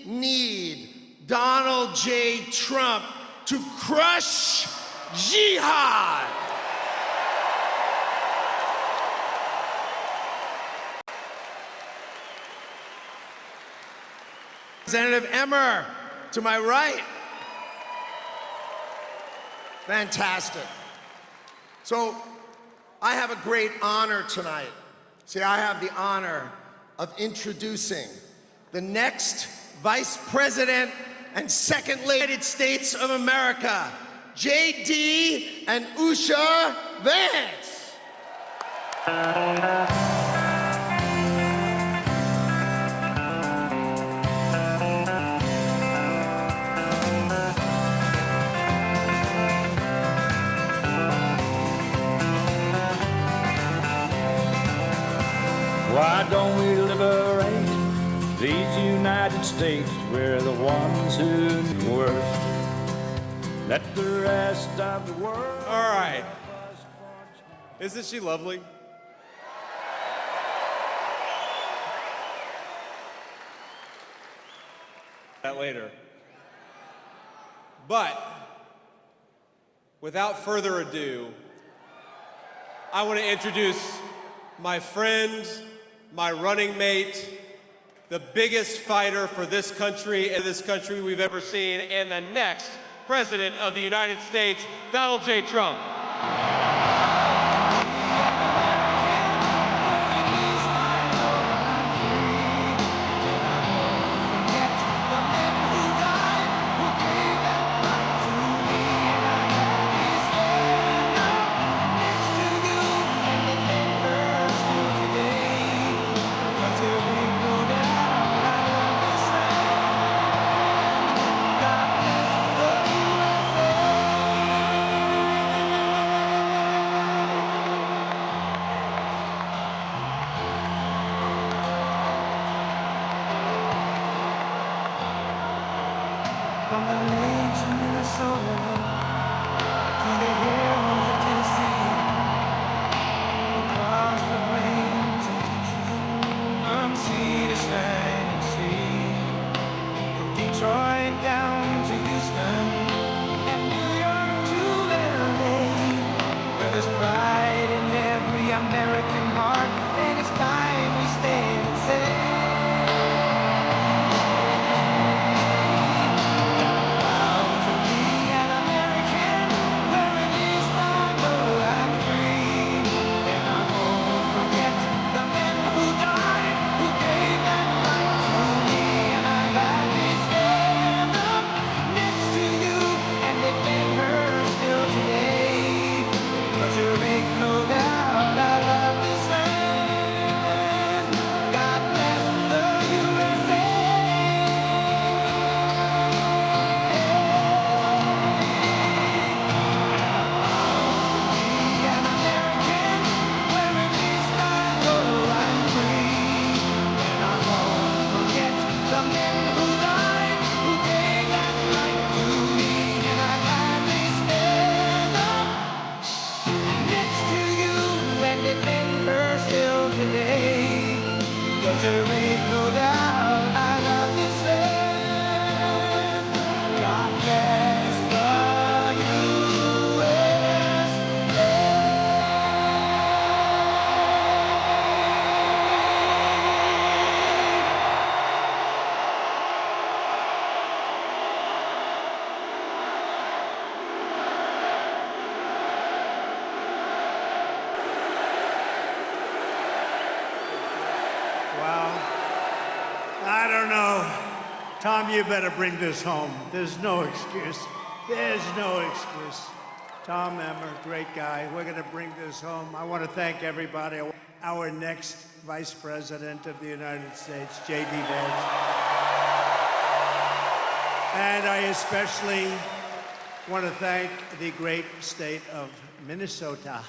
need Donald J. Trump to crush jihad. Representative Emmer, to my right. Fantastic. So I have a great honor tonight. See, I have the honor of introducing the next Vice President and Second Lady of the United States of America, J.D. and Usha Vance. Why don't we liberate these United States? We're the ones who knew worst. Let the rest of the world. All right. Isn't she lovely? That later. But without further ado, I want to introduce my friend, my running mate, the biggest fighter for this country and this country we've ever seen, and the next President of the United States, Donald J. Trump. From the lakes of Minnesota to the hills of Tennessee, across the plains of Texas, from sea to shining sea, from Detroit down to Houston, and New York to LA, where there's pride in every American heart, and it's time we stand and say. I don't know. Tom, you better bring this home. There's no excuse. There's no excuse. Tom Emmer, great guy. We're going to bring this home. I want to thank everybody. Our next Vice President of the United States, J.D. Vance. And I especially want to thank the great state of Minnesota.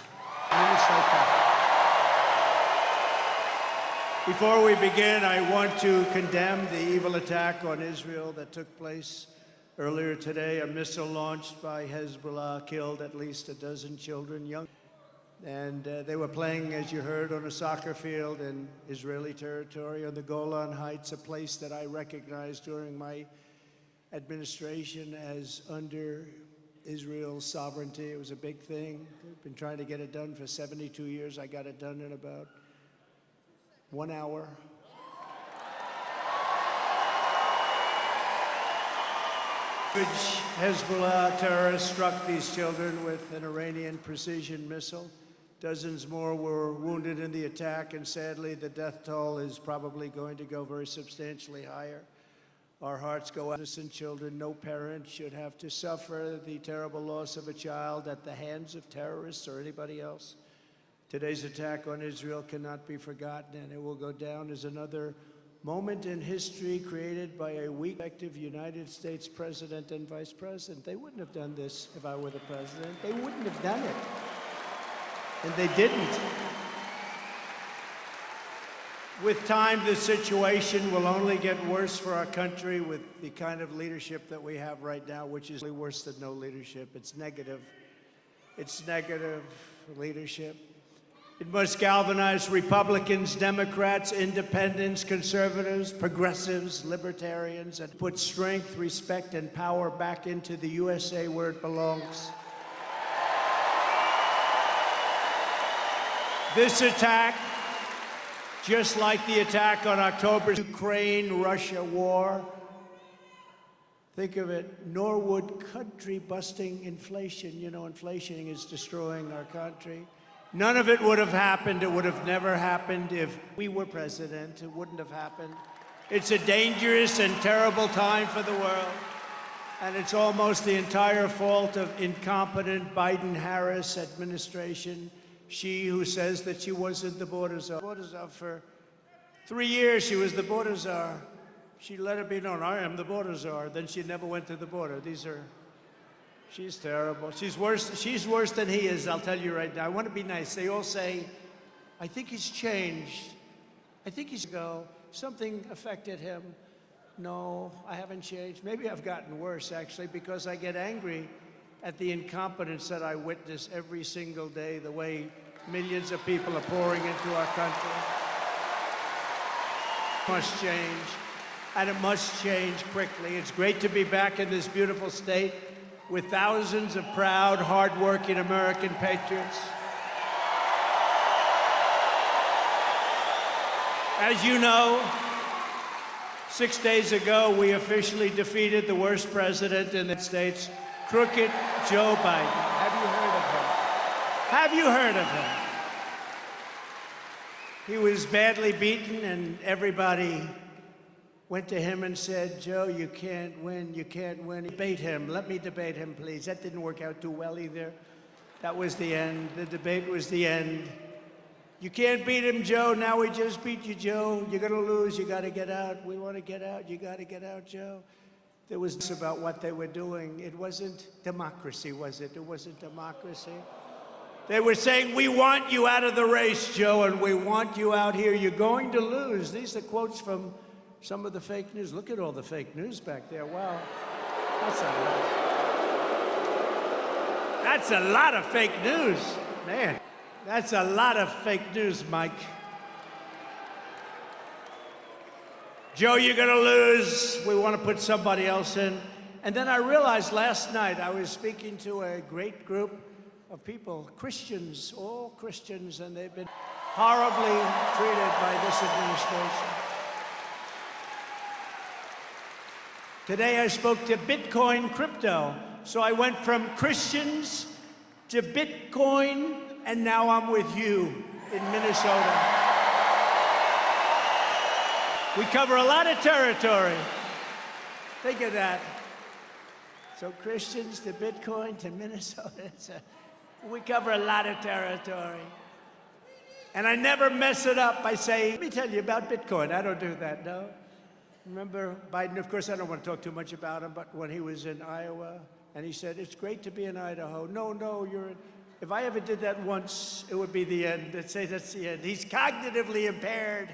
Before we begin, I want to condemn the evil attack on Israel that took place earlier today. A missile launched by Hezbollah killed at least a dozen children, young. And they were playing, as you heard, on a soccer field in Israeli territory on the Golan Heights, a place that I recognized during my administration as under Israel's sovereignty. It was a big thing. I've been trying to get it done for 72 years. I got it done in about 1 hour. Hezbollah terrorists struck these children with an Iranian precision missile. Dozens more were wounded in the attack, and sadly, the death toll is probably going to go very substantially higher. Our hearts go out to innocent children. No parent should have to suffer the terrible loss of a child at the hands of terrorists or anybody else. Today's attack on Israel cannot be forgotten, and it will go down as another moment in history created by a weak, effective United States president and vice president. They wouldn't have done this if I were the president. They wouldn't have done it. And they didn't. With time, this situation will only get worse for our country with the kind of leadership that we have right now, which is worse than no leadership. It's negative. It's negative leadership. It must galvanize Republicans, Democrats, independents, conservatives, progressives, libertarians, and put strength, respect, and power back into the USA where it belongs. This attack, just like the attack on October's Ukraine-Russia war, think of it, nor would country-busting inflation. You know, inflation is destroying our country. None of it would have happened. It would have never happened if we were president. It wouldn't have happened. It's a dangerous and terrible time for the world. And it's almost the entire fault of incompetent Biden-Harris administration. She who says that she wasn't the border czar. For 3 years, she was the border czar. She let it be known, I am the border czar. Then she never went to the border. She's terrible. She's worse than he is, I'll tell you right now. I want to be nice. They all say, I think he's changed. I think he's go. Something affected him. No, I haven't changed. Maybe I've gotten worse, actually, because I get angry at the incompetence that I witness every single day, the way millions of people are pouring into our country. It must change, and it must change quickly. It's great to be back in this beautiful state with thousands of proud, hard-working American patriots. As you know, 6 days ago, we officially defeated the worst president in the United States, crooked Joe Biden. Have you heard of him? Have you heard of him? He was badly beaten, and everybody went to him and said, Joe, you can't win, you can't win. Debate him. Let me debate him, please. That didn't work out too well either. That was the end. The debate was the end. You can't beat him, Joe. Now we just beat you, Joe. You're going to lose. You got to get out. We want to get out. You got to get out, Joe. There was about what they were doing. It wasn't democracy, was it? It wasn't democracy. They were saying, we want you out of the race, Joe, and we want you out here. You're going to lose. These are quotes from some of the fake news. Look at all the fake news back there. Wow. That's a lot. That's a lot of fake news. Man, that's a lot of fake news, Mike. Joe, you're going to lose. We want to put somebody else in. And then I realized last night I was speaking to a great group of people, Christians, all Christians, and they've been horribly treated by this administration. Today I spoke to Bitcoin crypto. So I went from Christians to Bitcoin, and now I'm with you in Minnesota. We cover a lot of territory. Think of that. So Christians to Bitcoin to Minnesota. We cover a lot of territory. And I never mess it up by saying, let me tell you about Bitcoin. I don't do that, no. Remember Biden, of course, I don't want to talk too much about him, but when he was in Iowa, and he said, it's great to be in Idaho. No, if I ever did that once, it would be the end. They'd say that's the end. He's cognitively impaired.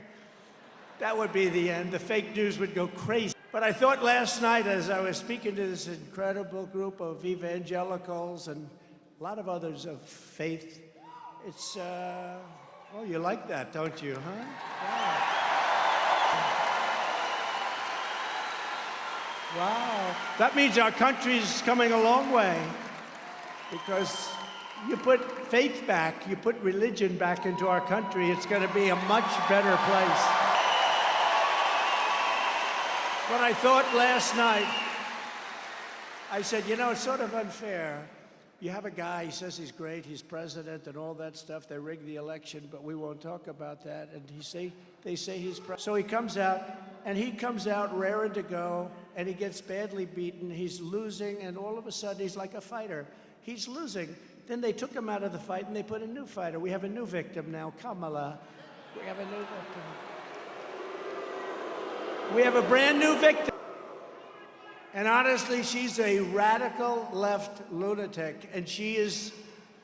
That would be the end. The fake news would go crazy. But I thought last night, as I was speaking to this incredible group of evangelicals and a lot of others of faith, It's, well, you like that, don't you, huh? Wow. Wow. That means our country's coming a long way, because you put faith back, you put religion back into our country, it's going to be a much better place. But I thought last night, I said, you know, it's sort of unfair. You have a guy, he says he's great, he's president and all that stuff. They rigged the election, but we won't talk about that. And they say he's president. So he comes out raring to go, and he gets badly beaten. He's losing, and all of a sudden, he's like a fighter. He's losing. Then they took him out of the fight, and they put a new fighter. We have a new victim now, Kamala. We have a new victim. We have a brand new victim. And honestly, she's a radical left lunatic. And she is,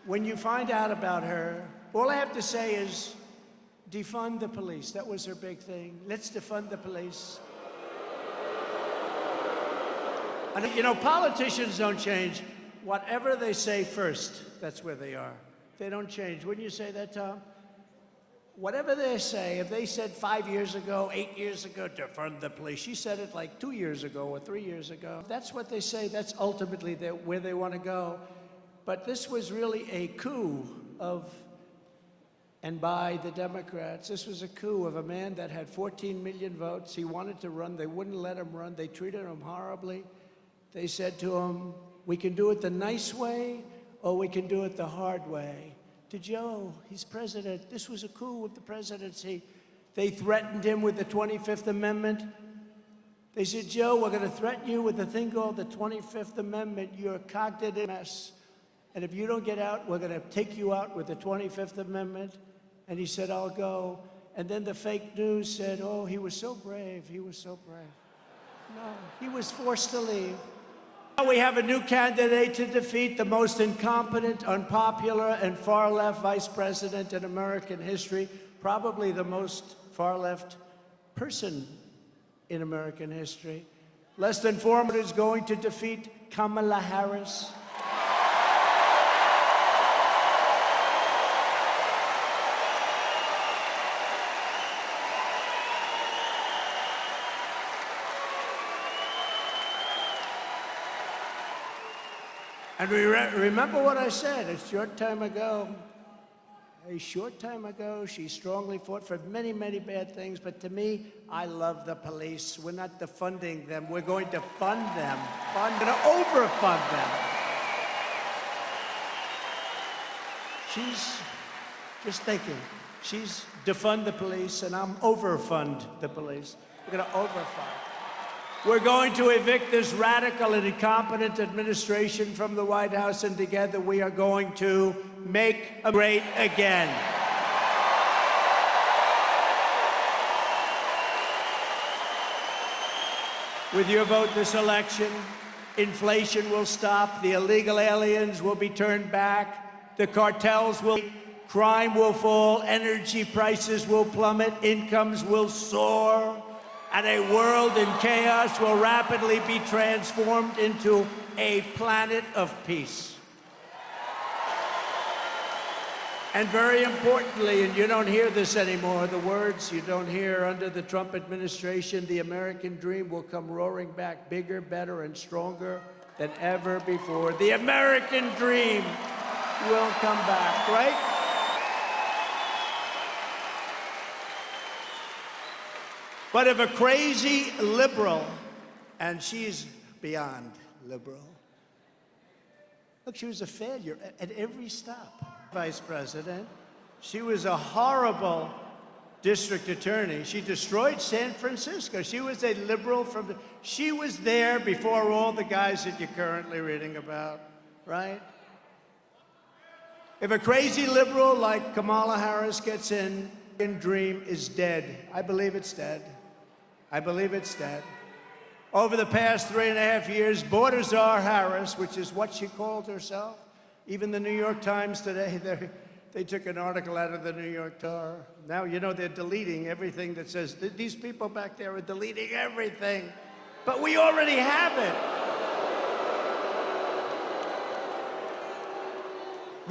when you find out about her, all I have to say is defund the police. That was her big thing. Let's defund the police. And you know, politicians don't change. Whatever they say first, that's where they are. They don't change. Wouldn't you say that, Tom? Whatever they say, if they said 5 years ago, 8 years ago, defund the police, she said it like 2 years ago or 3 years ago. That's what they say. That's ultimately where they want to go. But this was really a coup of, and by the Democrats, this was a coup of a man that had 14 million votes. He wanted to run. They wouldn't let him run. They treated him horribly. They said to him, we can do it the nice way, or we can do it the hard way. To Joe, he's president. This was a coup of the presidency. They threatened him with the 25th Amendment. They said, Joe, we're going to threaten you with a thing called the 25th Amendment. You're a cognitive mess. And if you don't get out, we're going to take you out with the 25th Amendment. And he said, I'll go. And then the fake news said, oh, he was so brave. He was so brave. No, he was forced to leave. We have a new candidate to defeat the most incompetent, unpopular, and far-left vice president in American history, probably the most far-left person in American history. Less than 4 minutes going to defeat Kamala Harris. And remember what I said a short time ago, she strongly fought for many, many bad things. But to me, I love the police. We're not defunding them. We're going to fund them. We're going to overfund them. She's just thinking. She's defund the police, and I'm overfund the police. We're going to overfund. We're going to evict this radical and incompetent administration from the White House, and together we are going to make America great again. With your vote this election, inflation will stop, the illegal aliens will be turned back, the cartels will, crime will fall, energy prices will plummet, incomes will soar, and a world in chaos will rapidly be transformed into a planet of peace. And very importantly, and you don't hear this anymore, the words you don't hear under the Trump administration, the American dream will come roaring back bigger, better, and stronger than ever before. The American dream will come back, right? But if a crazy liberal, and she's beyond liberal, look, she was a failure at every stop. Vice President, she was a horrible district attorney. She destroyed San Francisco. She was a liberal she was there before all the guys that you're currently reading about, right? If a crazy liberal like Kamala Harris gets in, dream is dead. I believe it's dead. I believe it's dead. Over the past 3.5 years, Border Czar Harris, which is what she called herself, even the New York Times today, they took an article out of the New York Times. Now, you know, they're deleting everything that says, these people back there are deleting everything. But we already have it.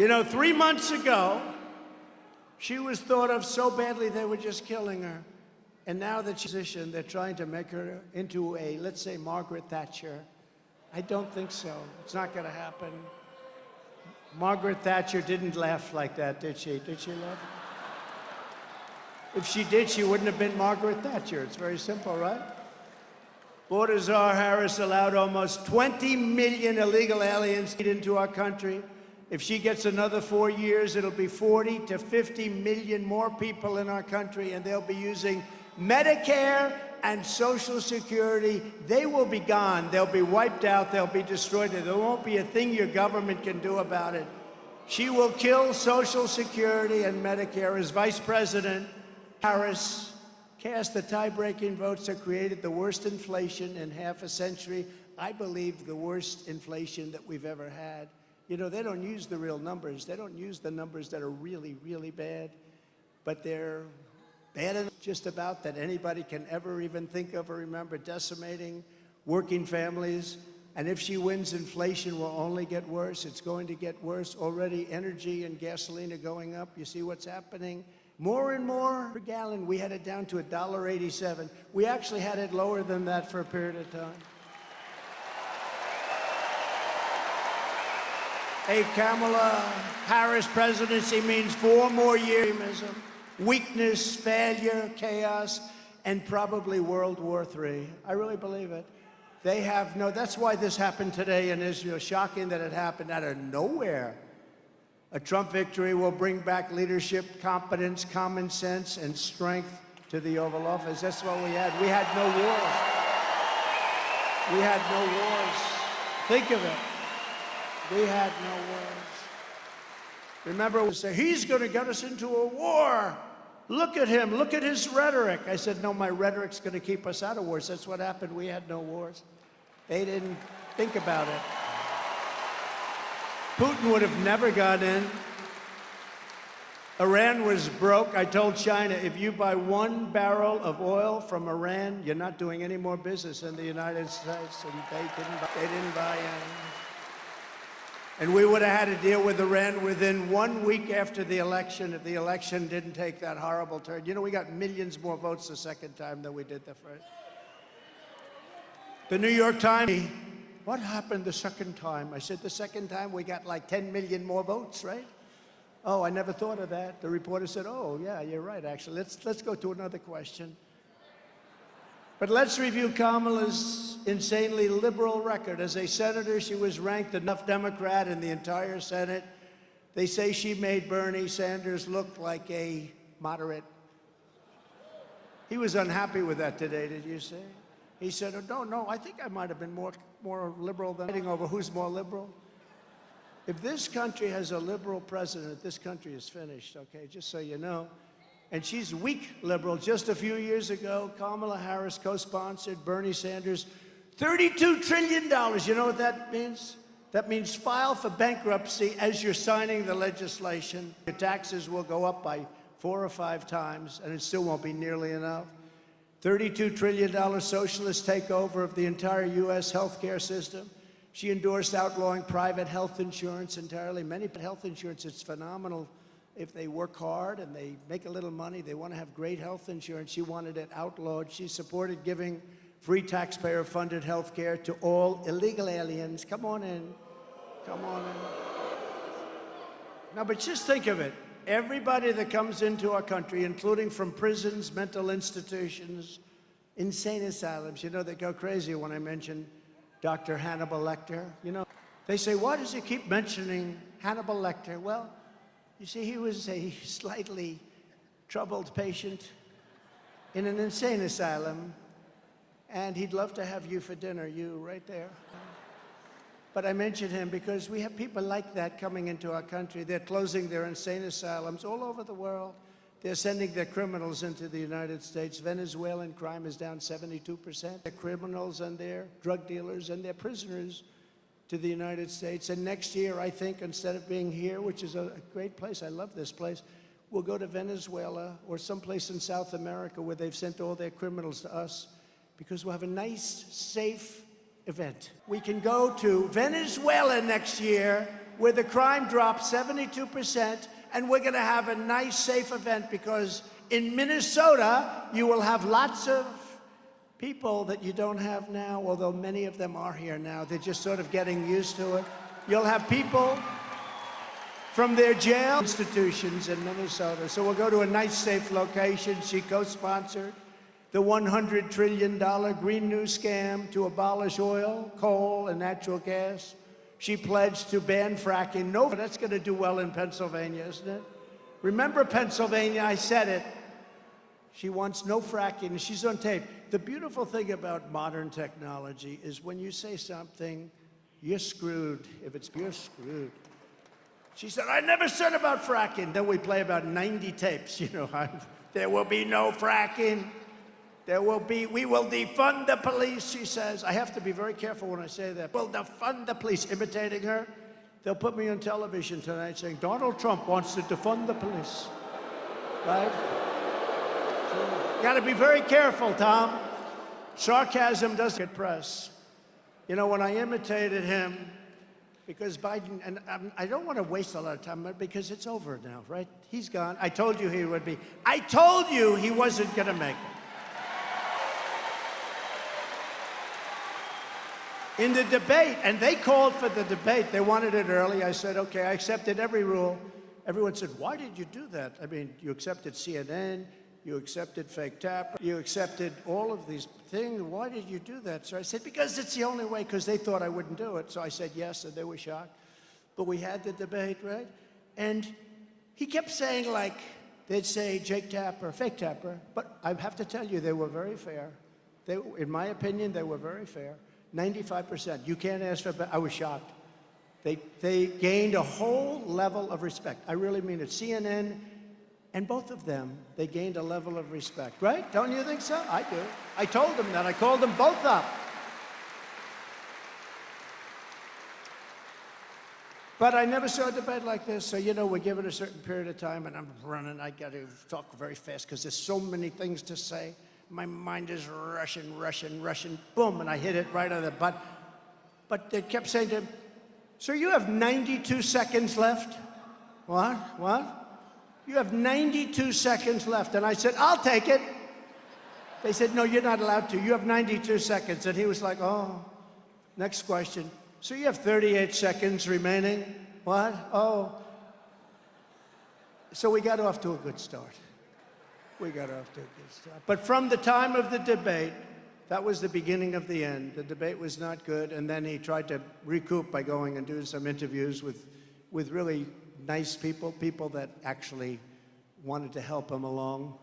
You know, 3 months ago, She was thought of so badly they were just killing her. And now that she's positioned, they're trying to make her into a, let's say, Margaret Thatcher. I don't think so. It's not going to happen. Margaret Thatcher didn't laugh like that, did she? Did she laugh? If she did, she wouldn't have been Margaret Thatcher. It's very simple, right? Border Czar Harris allowed almost 20 million illegal aliens into our country. If she gets another 4 years, it'll be 40 to 50 million more people in our country, and they'll be using Medicare and Social Security. They will be gone. They'll be wiped out. They'll be destroyed. There won't be a thing your government can do about it. She will kill Social Security and Medicare. As Vice President, Harris cast the tie-breaking votes that created the worst inflation in half a century. I believe the worst inflation that we've ever had. You know, they don't use the real numbers. They don't use the numbers that are really, really bad, but they're bad enough just about that anybody can ever even think of or remember, decimating working families. And if she wins, inflation will only get worse. It's going to get worse. Already energy and gasoline are going up. You see what's happening? More and more per gallon. We had it down to $1.87. We actually had it lower than that for a period of time. A Kamala Harris presidency means 4 more years of extremism, weakness, failure, chaos, and probably World War III. I really believe it. They have no, that's why this happened today in Israel. Shocking that it happened out of nowhere. A Trump victory will bring back leadership, competence, common sense, and strength to the Oval Office. That's what we had. We had no wars. We had no wars. Think of it. We had no wars. Remember, we say, he's going to get us into a war. Look at him. Look at his rhetoric. I said, no, my rhetoric's going to keep us out of wars. That's what happened. We had no wars. They didn't think about it. Putin would have never gone in. Iran was broke. I told China, if you buy 1 barrel of oil from Iran, you're not doing any more business in the United States. And they didn't buy in. And we would have had to deal with Iran within 1 week after the election if the election didn't take that horrible turn. You know, we got millions more votes the second time than we did the first. The New York Times, what happened the second time? I said, the second time we got like 10 million more votes, right? Oh, I never thought of that. The reporter said, oh, yeah, you're right, actually. Let's go to another question. But let's review Kamala's insanely liberal record. As a senator, she was ranked enough Democrat in the entire Senate. They say she made Bernie Sanders look like a moderate. He was unhappy with that today, did you say? He said, oh, no, I think I might have been more liberal than fighting over who's more liberal. If this country has a liberal president, this country is finished, okay, just so you know. And she's weak liberal. Just a few years ago, Kamala Harris co-sponsored Bernie Sanders' $32 trillion. You know what that means? That means file for bankruptcy as you're signing the legislation. Your taxes will go up by 4 or 5 times, and it still won't be nearly enough. $32 trillion socialist takeover of the entire U.S. healthcare system. She endorsed outlawing private health insurance entirely. Many health insurance, it's phenomenal. If they work hard and they make a little money, they want to have great health insurance. She wanted it outlawed. She supported giving free taxpayer-funded health care to all illegal aliens. Come on in. Come on in. No, but just think of it. Everybody that comes into our country, including from prisons, mental institutions, insane asylums, you know, they go crazy when I mention Dr. Hannibal Lecter. You know, they say, why does he keep mentioning Hannibal Lecter? Well, you see, he was a slightly troubled patient in an insane asylum, and he'd love to have you for dinner, you right there. But I mentioned him because we have people like that coming into our country. They're closing their insane asylums all over the world. They're sending their criminals into the United States. Venezuelan crime is down 72%. Their criminals and their drug dealers and their prisoners to the United States. And next year, I think, instead of being here, which is a great place, I love this place, we'll go to Venezuela or someplace in South America where they've sent all their criminals to us, because we'll have a nice, safe event. We can go to Venezuela next year where the crime dropped 72% And we're going to have a nice, safe event because in Minnesota, you will have lots of people that you don't have now, although many of them are here now. They're just sort of getting used to it. You'll have people from their jail institutions in Minnesota. So we'll go to a nice, safe location. She co-sponsored the $100 trillion Green New scam to abolish oil, coal, and natural gas. She pledged to ban fracking. No, that's going to do well in Pennsylvania, isn't it? Remember Pennsylvania, I said it. She wants no fracking. She's on tape. The beautiful thing about modern technology is when you say something, you're screwed. You're screwed. She said, I never said about fracking. Then we play about 90 tapes. You know, there will be no fracking. We will defund the police, she says. I have to be very careful when I say that. We'll defund the police, imitating her. They'll put me on television tonight saying, Donald Trump wants to defund the police, right? So, got to be very careful, Tom. Sarcasm doesn't get press. You know, when I imitated him, because Biden, and I don't want to waste a lot of time, because it's over now, right? He's gone. I told you he would be. I told you he wasn't going to make it. In the debate, and they called for the debate. They wanted it early. I said, okay, I accepted every rule. Everyone said, why did you do that? I mean, you accepted CNN, you accepted fake tap, you accepted all of these things. Why did you do that? So I said, because it's the only way, because they thought I wouldn't do it. So I said yes, and they were shocked. But we had the debate, right? And he kept saying, like, they'd say Jake Tapper, fake Tapper. But I have to tell you, they were very fair. In my opinion, they were very fair. 95%. You can't ask for, I was shocked. They gained a whole level of respect. I really mean it. CNN and both of them, they gained a level of respect, right? Don't you think so? I do. I told them that. I called them both up. But I never saw a debate like this. So, you know, we're given a certain period of time, and I'm running. I got to talk very fast because there's so many things to say. My mind is rushing, boom, and I hit it right on the butt. But they kept saying to him, sir, you have 92 seconds left. What? You have 92 seconds left. And I said, I'll take it. They said, no, you're not allowed to. You have 92 seconds. And he was like, oh, next question. So you have 38 seconds remaining. What? Oh. So we got off to a good start. We got off to a good start. But from the time of the debate, that was the beginning of the end. The debate was not good, and then he tried to recoup by going and doing some interviews with really nice people, people that actually wanted to help him along.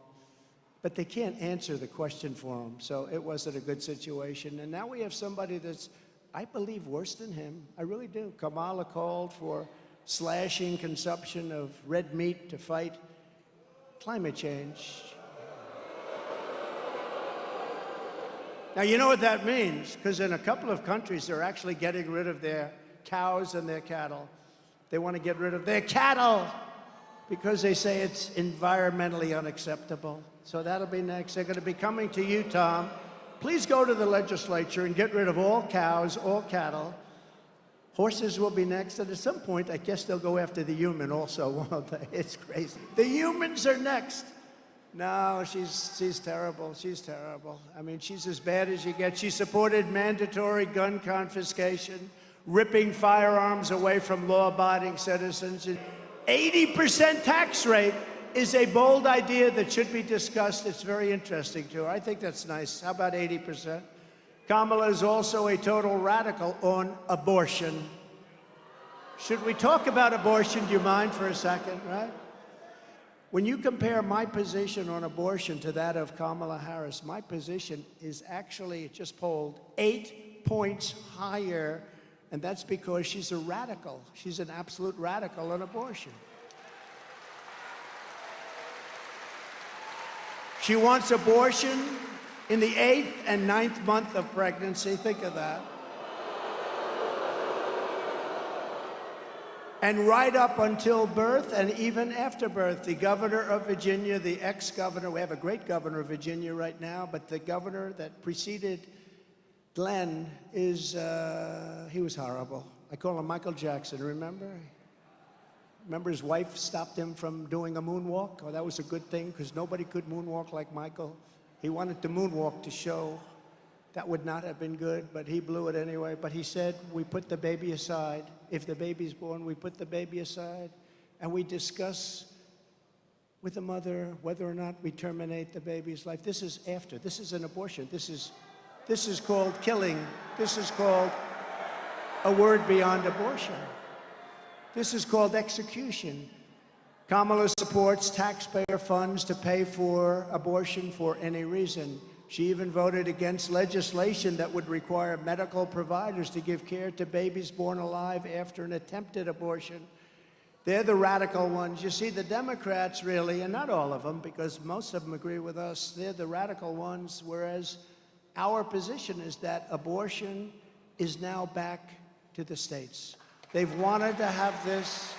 But they can't answer the question for him, so it wasn't a good situation. And now we have somebody that's, I believe, worse than him. I really do. Kamala called for slashing consumption of red meat to fight climate change. Now, you know what that means, because in a couple of countries, they're actually getting rid of their cows and their cattle. They want to get rid of their cattle because they say it's environmentally unacceptable. So that'll be next. They're going to be coming to you, Tom. Please go to the legislature and get rid of all cows, all cattle. Horses will be next, and at some point, I guess they'll go after the human also, won't they? It's crazy. The humans are next. No, she's terrible. She's terrible. I mean, she's as bad as you get. She supported mandatory gun confiscation, ripping firearms away from law-abiding citizens. 80% tax rate is a bold idea that should be discussed. It's very interesting, too. I think that's nice. How about 80%? Kamala is also a total radical on abortion. Should we talk about abortion? Do you mind for a second, right? When you compare my position on abortion to that of Kamala Harris, my position is actually, just polled, 8 points higher, and that's because she's a radical. She's an absolute radical on abortion. She wants abortion in the 8th and 9th month of pregnancy. Think of that. And right up until birth and even after birth. The governor of Virginia, the ex-governor, we have a great governor of Virginia right now, but the governor that preceded Glenn is, he was horrible. I call him Michael Jackson, remember? Remember his wife stopped him from doing a moonwalk? Oh, that was a good thing because nobody could moonwalk like Michael. He wanted to moonwalk to show that would not have been good, but he blew it anyway. But he said, we put the baby aside. If the baby's born, we put the baby aside. And we discuss with the mother whether or not we terminate the baby's life. This is after. This is an abortion. This is called killing. This is called a word beyond abortion. This is called execution. Kamala supports taxpayer funds to pay for abortion for any reason. She even voted against legislation that would require medical providers to give care to babies born alive after an attempted abortion. They're the radical ones. You see, the Democrats really, and not all of them, because most of them agree with us, they're the radical ones, whereas our position is that abortion is now back to the states. They've wanted to have this.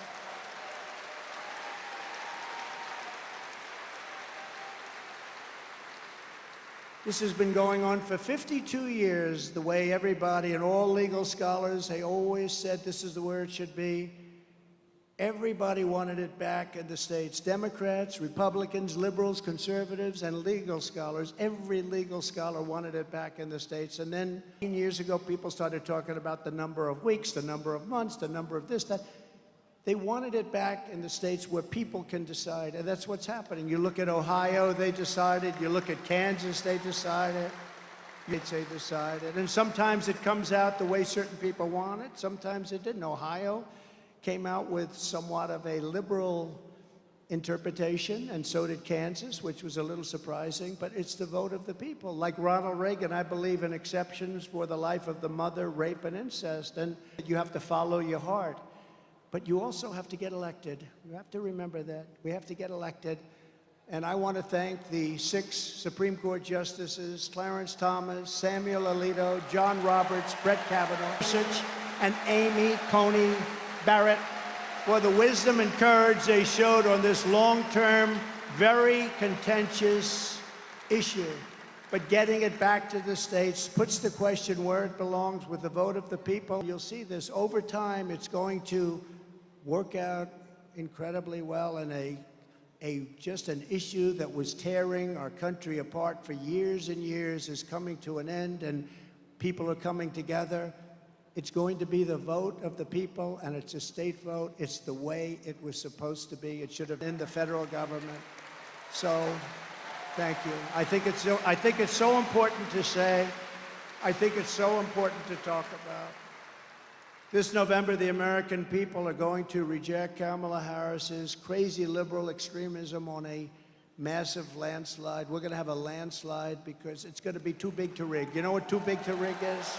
This has been going on for 52 years, the way everybody and all legal scholars, they always said this is the way it should be. Everybody wanted it back in the states. Democrats, Republicans, liberals, conservatives, and legal scholars. Every legal scholar wanted it back in the states. And then 10 years ago, people started talking about the number of weeks, the number of months, the number of this, that. They wanted it back in the states where people can decide, and that's what's happening. You look at Ohio, they decided. You look at Kansas, they decided. They decided. And sometimes it comes out the way certain people want it. Sometimes it didn't. Ohio came out with somewhat of a liberal interpretation, and so did Kansas, which was a little surprising, but it's the vote of the people. Like Ronald Reagan, I believe in exceptions for the life of the mother, rape, and incest, and you have to follow your heart. But you also have to get elected. You have to remember that. We have to get elected. And I want to thank the 6 Supreme Court justices, Clarence Thomas, Samuel Alito, John Roberts, Brett Kavanaugh, and Amy Coney Barrett for the wisdom and courage they showed on this long-term, very contentious issue. But getting it back to the states puts the question where it belongs with the vote of the people. You'll see this over time. It's going to work out incredibly well, and just an issue that was tearing our country apart for years and years is coming to an end, and people are coming together. It's going to be the vote of the people, and it's a state vote. It's the way it was supposed to be. It should have been in the federal government. So thank you. I think it's so important to say. I think it's so important to talk about. This November, the American people are going to reject Kamala Harris's crazy liberal extremism on a massive landslide. We're going to have a landslide because it's going to be too big to rig. You know what too big to rig is?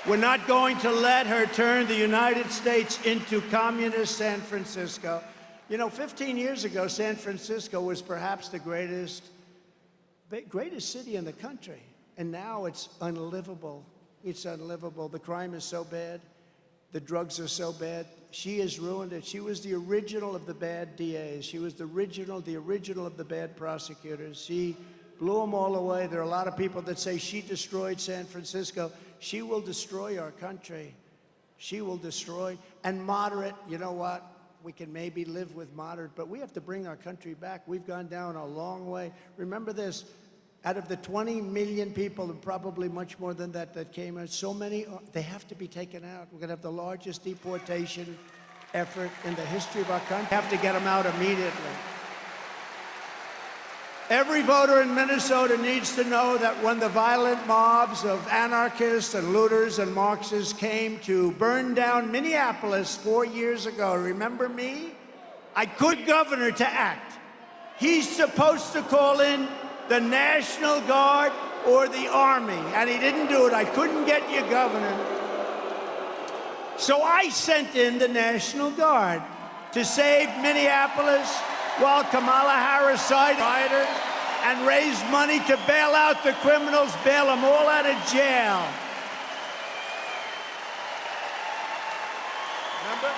We're not going to let her turn the United States into communist San Francisco. You know, 15 years ago, San Francisco was perhaps the greatest city in the country. And now it's unlivable. It's unlivable. The crime is so bad. The drugs are so bad. She has ruined it. She was the original of the bad DAs. She was the original of the bad prosecutors. She blew them all away. There are a lot of people that say she destroyed San Francisco. She will destroy our country. She will destroy. And moderate, you know what? We can maybe live with moderate, but we have to bring our country back. We've gone down a long way. Remember this. Out of the 20 million people, and probably much more than that, that came out, so many, they have to be taken out. We're going to have the largest deportation effort in the history of our country. We have to get them out immediately. Every voter in Minnesota needs to know that when the violent mobs of anarchists and looters and Marxists came to burn down Minneapolis 4 years ago, remember me? I could governor to act. He's supposed to call in the National Guard or the Army, and he didn't do it. I couldn't get you governor. So I sent in the National Guard to save Minneapolis while Kamala Harris sided rioters and raised money to bail out the criminals, bail them all out of jail. Remember?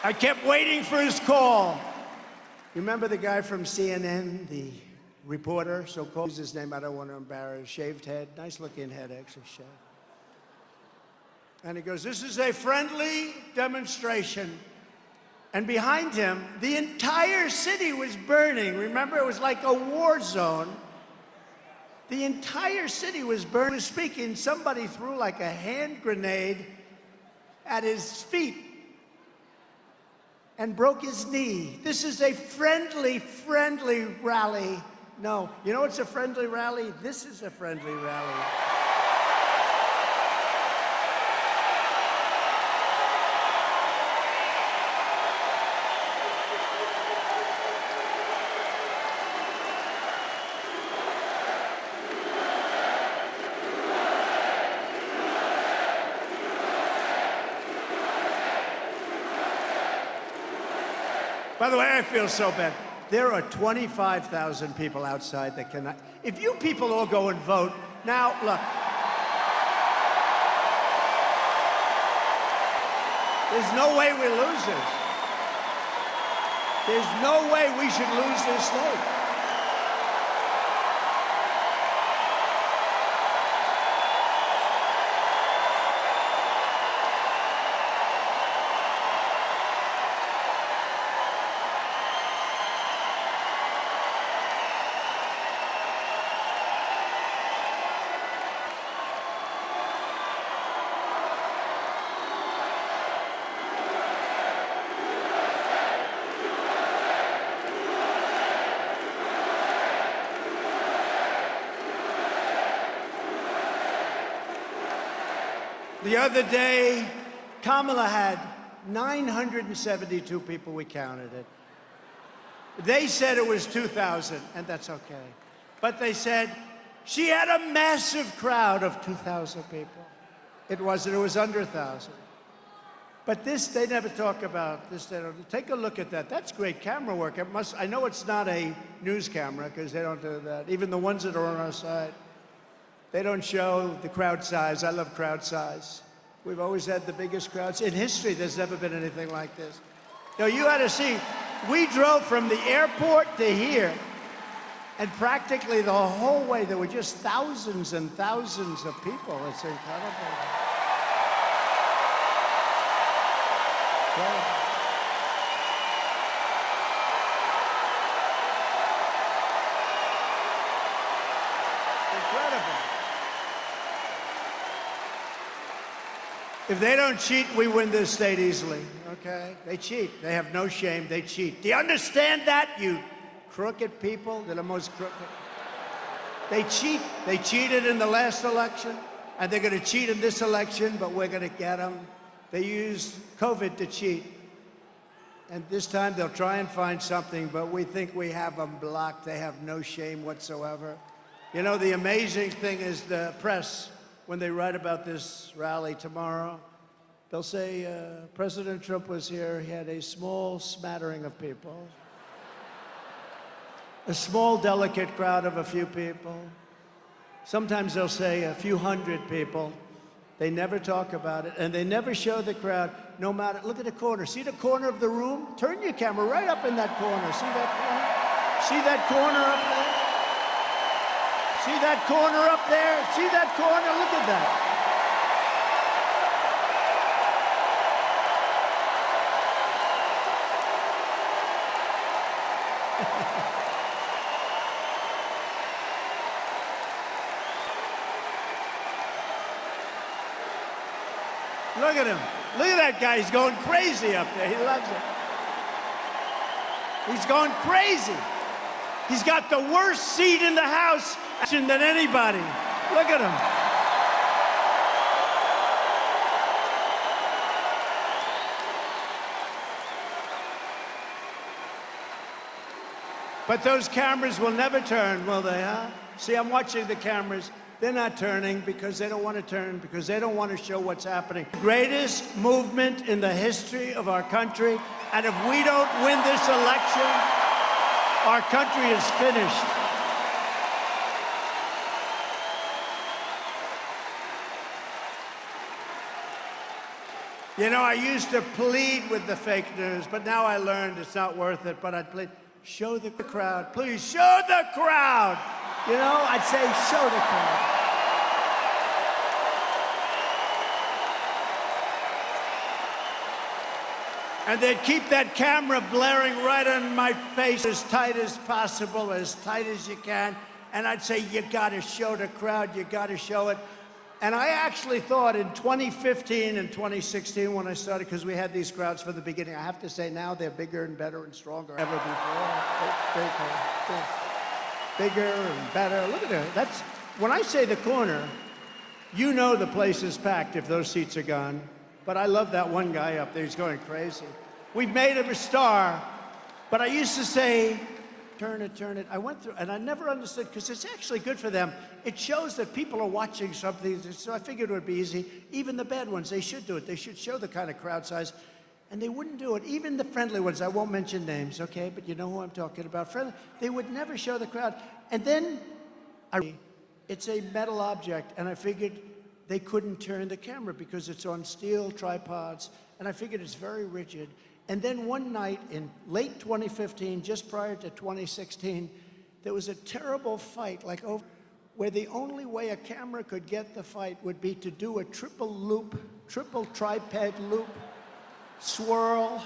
I kept waiting for his call. You remember the guy from CNN, the reporter, so-called, his name, I don't want to embarrass, shaved head, nice-looking head, actually, shaved. And he goes, this is a friendly demonstration. And behind him, the entire city was burning. Remember, it was like a war zone. The entire city was burning. He was speaking, somebody threw like a hand grenade at his feet and broke his knee. This is a friendly rally. No, you know what's a friendly rally? This is a friendly rally. By the way, I feel so bad. There are 25,000 people outside that cannot. If you people all go and vote, now, look. There's no way we lose this. There's no way we should lose this state. The other day, Kamala had 972 people, we counted it. They said it was 2,000, and that's okay. But they said she had a massive crowd of 2,000 people. It wasn't, it was under 1,000. But this, they never talk about this. They don't. Take a look at that. That's great camera work. It must, I know it's not a news camera, because they don't do that. Even the ones that are on our side. They don't show the crowd size. I love crowd size. We've always had the biggest crowds. In history, there's never been anything like this. Now, you had to see, we drove from the airport to here, and practically the whole way, there were just thousands and thousands of people. It's incredible. Incredible. If they don't cheat, we win this state easily, okay? They cheat. They have no shame. They cheat. Do you understand that, you crooked people? They're the most crooked. They cheat. They cheated in the last election, and they're going to cheat in this election, but we're going to get them. They used COVID to cheat. And this time they'll try and find something, but we think we have them blocked. They have no shame whatsoever. You know, the amazing thing is the press, when they write about this rally tomorrow, they'll say, President Trump was here, he had a small smattering of people. A small, delicate crowd of a few people. Sometimes they'll say a few hundred people. They never talk about it, and they never show the crowd, no matter, look at the corner. See the corner of the room? Turn your camera right up in that corner. See that corner? See that corner up there? See that corner up there? See that corner? Look at that. Look at him. Look at that guy. He's going crazy up there. He loves it. He's going crazy. He's got the worst seat in the House than anybody. Look at him. But those cameras will never turn, will they, huh? See, I'm watching the cameras. They're not turning because they don't want to turn, because they don't want to show what's happening. Greatest movement in the history of our country, and if we don't win this election, our country is finished. You know, I used to plead with the fake news, but now I learned it's not worth it, but I'd plead. show the crowd. Please show the crowd. You know, I'd say show the crowd. And they'd keep that camera blaring right on my face as tight as possible, as tight as you can. And I'd say, you gotta show the crowd, you gotta show it. And I actually thought in 2015 and 2016 when I started, because we had these crowds from the beginning, I have to say now they're bigger and better and stronger than ever before. Bigger and better. Look at it. That's, when I say the corner, you know the place is packed if those seats are gone. But I love that one guy up there. He's going crazy. We've made him a star. But I used to say, turn it, turn it. I went through, and I never understood, because it's actually good for them. It shows that people are watching something, so I figured it would be easy. Even the bad ones, they should do it. They should show the kind of crowd size, and they wouldn't do it. Even the friendly ones, I won't mention names, okay? But you know who I'm talking about. Friendly, they would never show the crowd. And then, it's a metal object, and I figured they couldn't turn the camera because it's on steel tripods, and I figured it's very rigid. And then one night in late 2015, just prior to 2016, there was a terrible fight, like over, where the only way a camera could get the fight would be to do a triple loop, triple tripod loop, swirl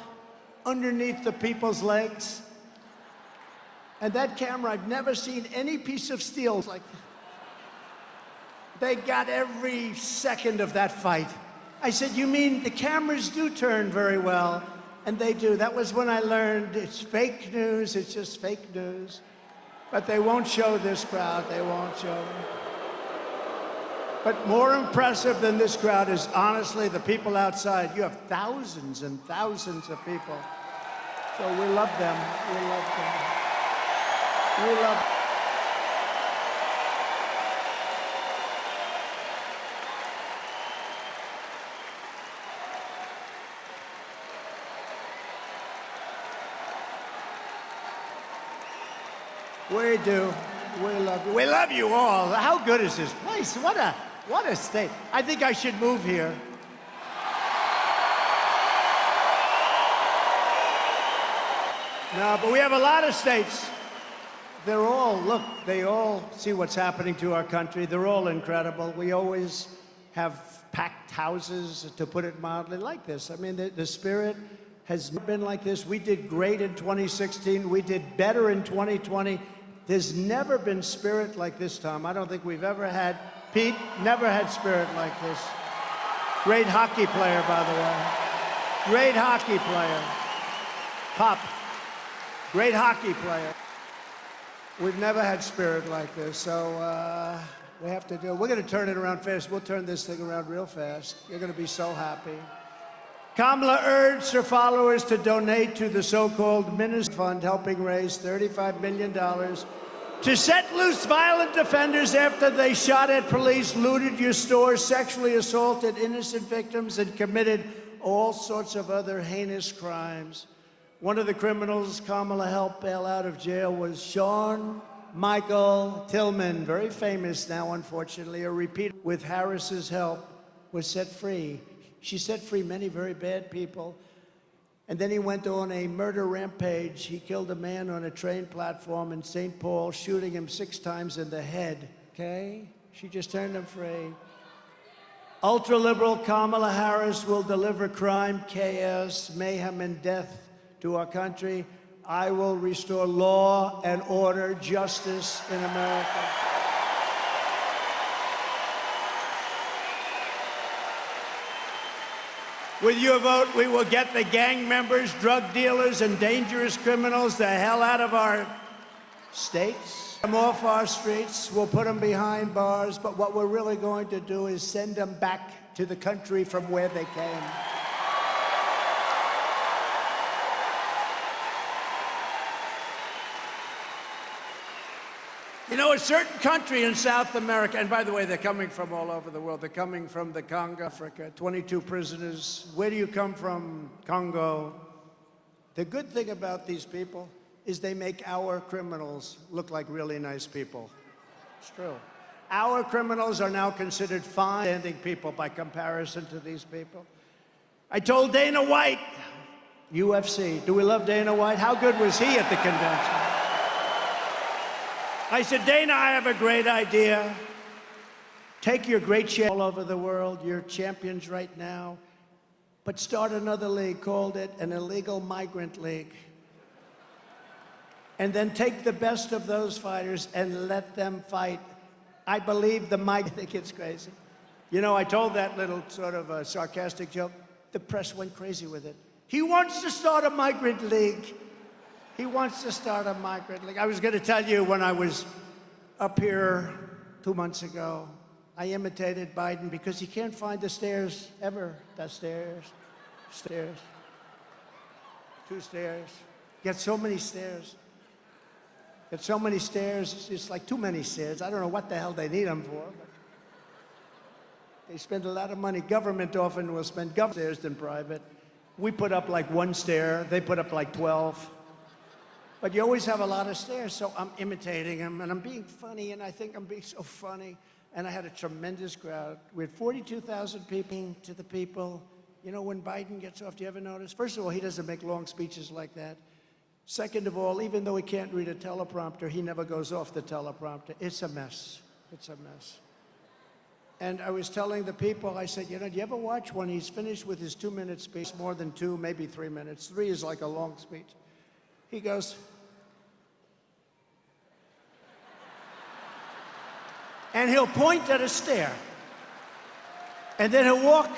underneath the people's legs. And that camera, I've never seen any piece of steel like that. They got every second of that fight. I said, you mean the cameras do turn very well? And they do. That was when I learned it's fake news, it's just fake news. But they won't show this crowd, they won't show them. But more impressive than this crowd is honestly the people outside. You have thousands and thousands of people. So we love them, we love them. We love them. We do. We love you. We love you all. How good is this place? What a state. I think I should move here. No, but we have a lot of states. They're all, look, they all see what's happening to our country. They're all incredible. We always have packed houses, to put it mildly, like this. I mean, the spirit has never been like this. We did great in 2016. We did better in 2020. There's never been spirit like this, Tom. I don't think we've ever had, Pete, never had spirit like this. Great hockey player, by the way. Great hockey player. Pop, great hockey player. We've never had spirit like this, so we have to do it. We're going to turn it around fast. We'll turn this thing around real fast. You're going to be so happy. Kamala urged her followers to donate to the so-called Minister Fund, helping raise $35 million to set loose violent offenders after they shot at police, looted your stores, sexually assaulted innocent victims, and committed all sorts of other heinous crimes. One of the criminals Kamala helped bail out of jail was Sean Michael Tillman, very famous now, unfortunately. A repeat with Harris's help was set free. She set free many very bad people. And then he went on a murder rampage. He killed a man on a train platform in St. Paul, shooting him 6 times in the head, okay? She just turned him free. Ultra-liberal Kamala Harris will deliver crime, chaos, mayhem, and death to our country. I will restore law and order, justice in America. With your vote, we will get the gang members, drug dealers, and dangerous criminals the hell out of our states. Them off our streets, we'll put them behind bars, but what we're really going to do is send them back to the country from where they came. You know, a certain country in South America, and by the way, they're coming from all over the world. They're coming from the Congo, Africa, 22 prisoners. Where do you come from? Congo. The good thing about these people is they make our criminals look like really nice people. It's true. Our criminals are now considered fine-standing people by comparison to these people. I told Dana White, UFC. Do we love Dana White? How good was he at the convention? I said, Dana, I have a great idea. Take your great champions all over the world, you're champions right now, but start another league, called it an illegal migrant league. And then take the best of those fighters and let them fight. I believe I think it's crazy. You know, I told that little sort of a sarcastic joke. The press went crazy with it. He wants to start a migrant league. He wants to start a migrant league. I was going to tell you when I was up here 2 months ago, I imitated Biden because he can't find the stairs ever. The stairs, stairs, 2 stairs. Get so many stairs. Get so many stairs, it's like too many stairs. I don't know what the hell they need them for. But they spend a lot of money. Government often will spend stairs than private. We put up like 1 stair, they put up like 12. But you always have a lot of stairs, so I'm imitating him, and I'm being funny, and I think I'm being so funny. And I had a tremendous crowd. We had 42,000 people to the people. You know, when Biden gets off, do you ever notice? First of all, he doesn't make long speeches like that. Second of all, even though he can't read a teleprompter, he never goes off the teleprompter. It's a mess. It's a mess. And I was telling the people, I said, you know, do you ever watch when he's finished with his 2-minute speech, more than 2, maybe 3 minutes? 3 is like a long speech. He goes, and he'll point at a stair. And then he'll walk.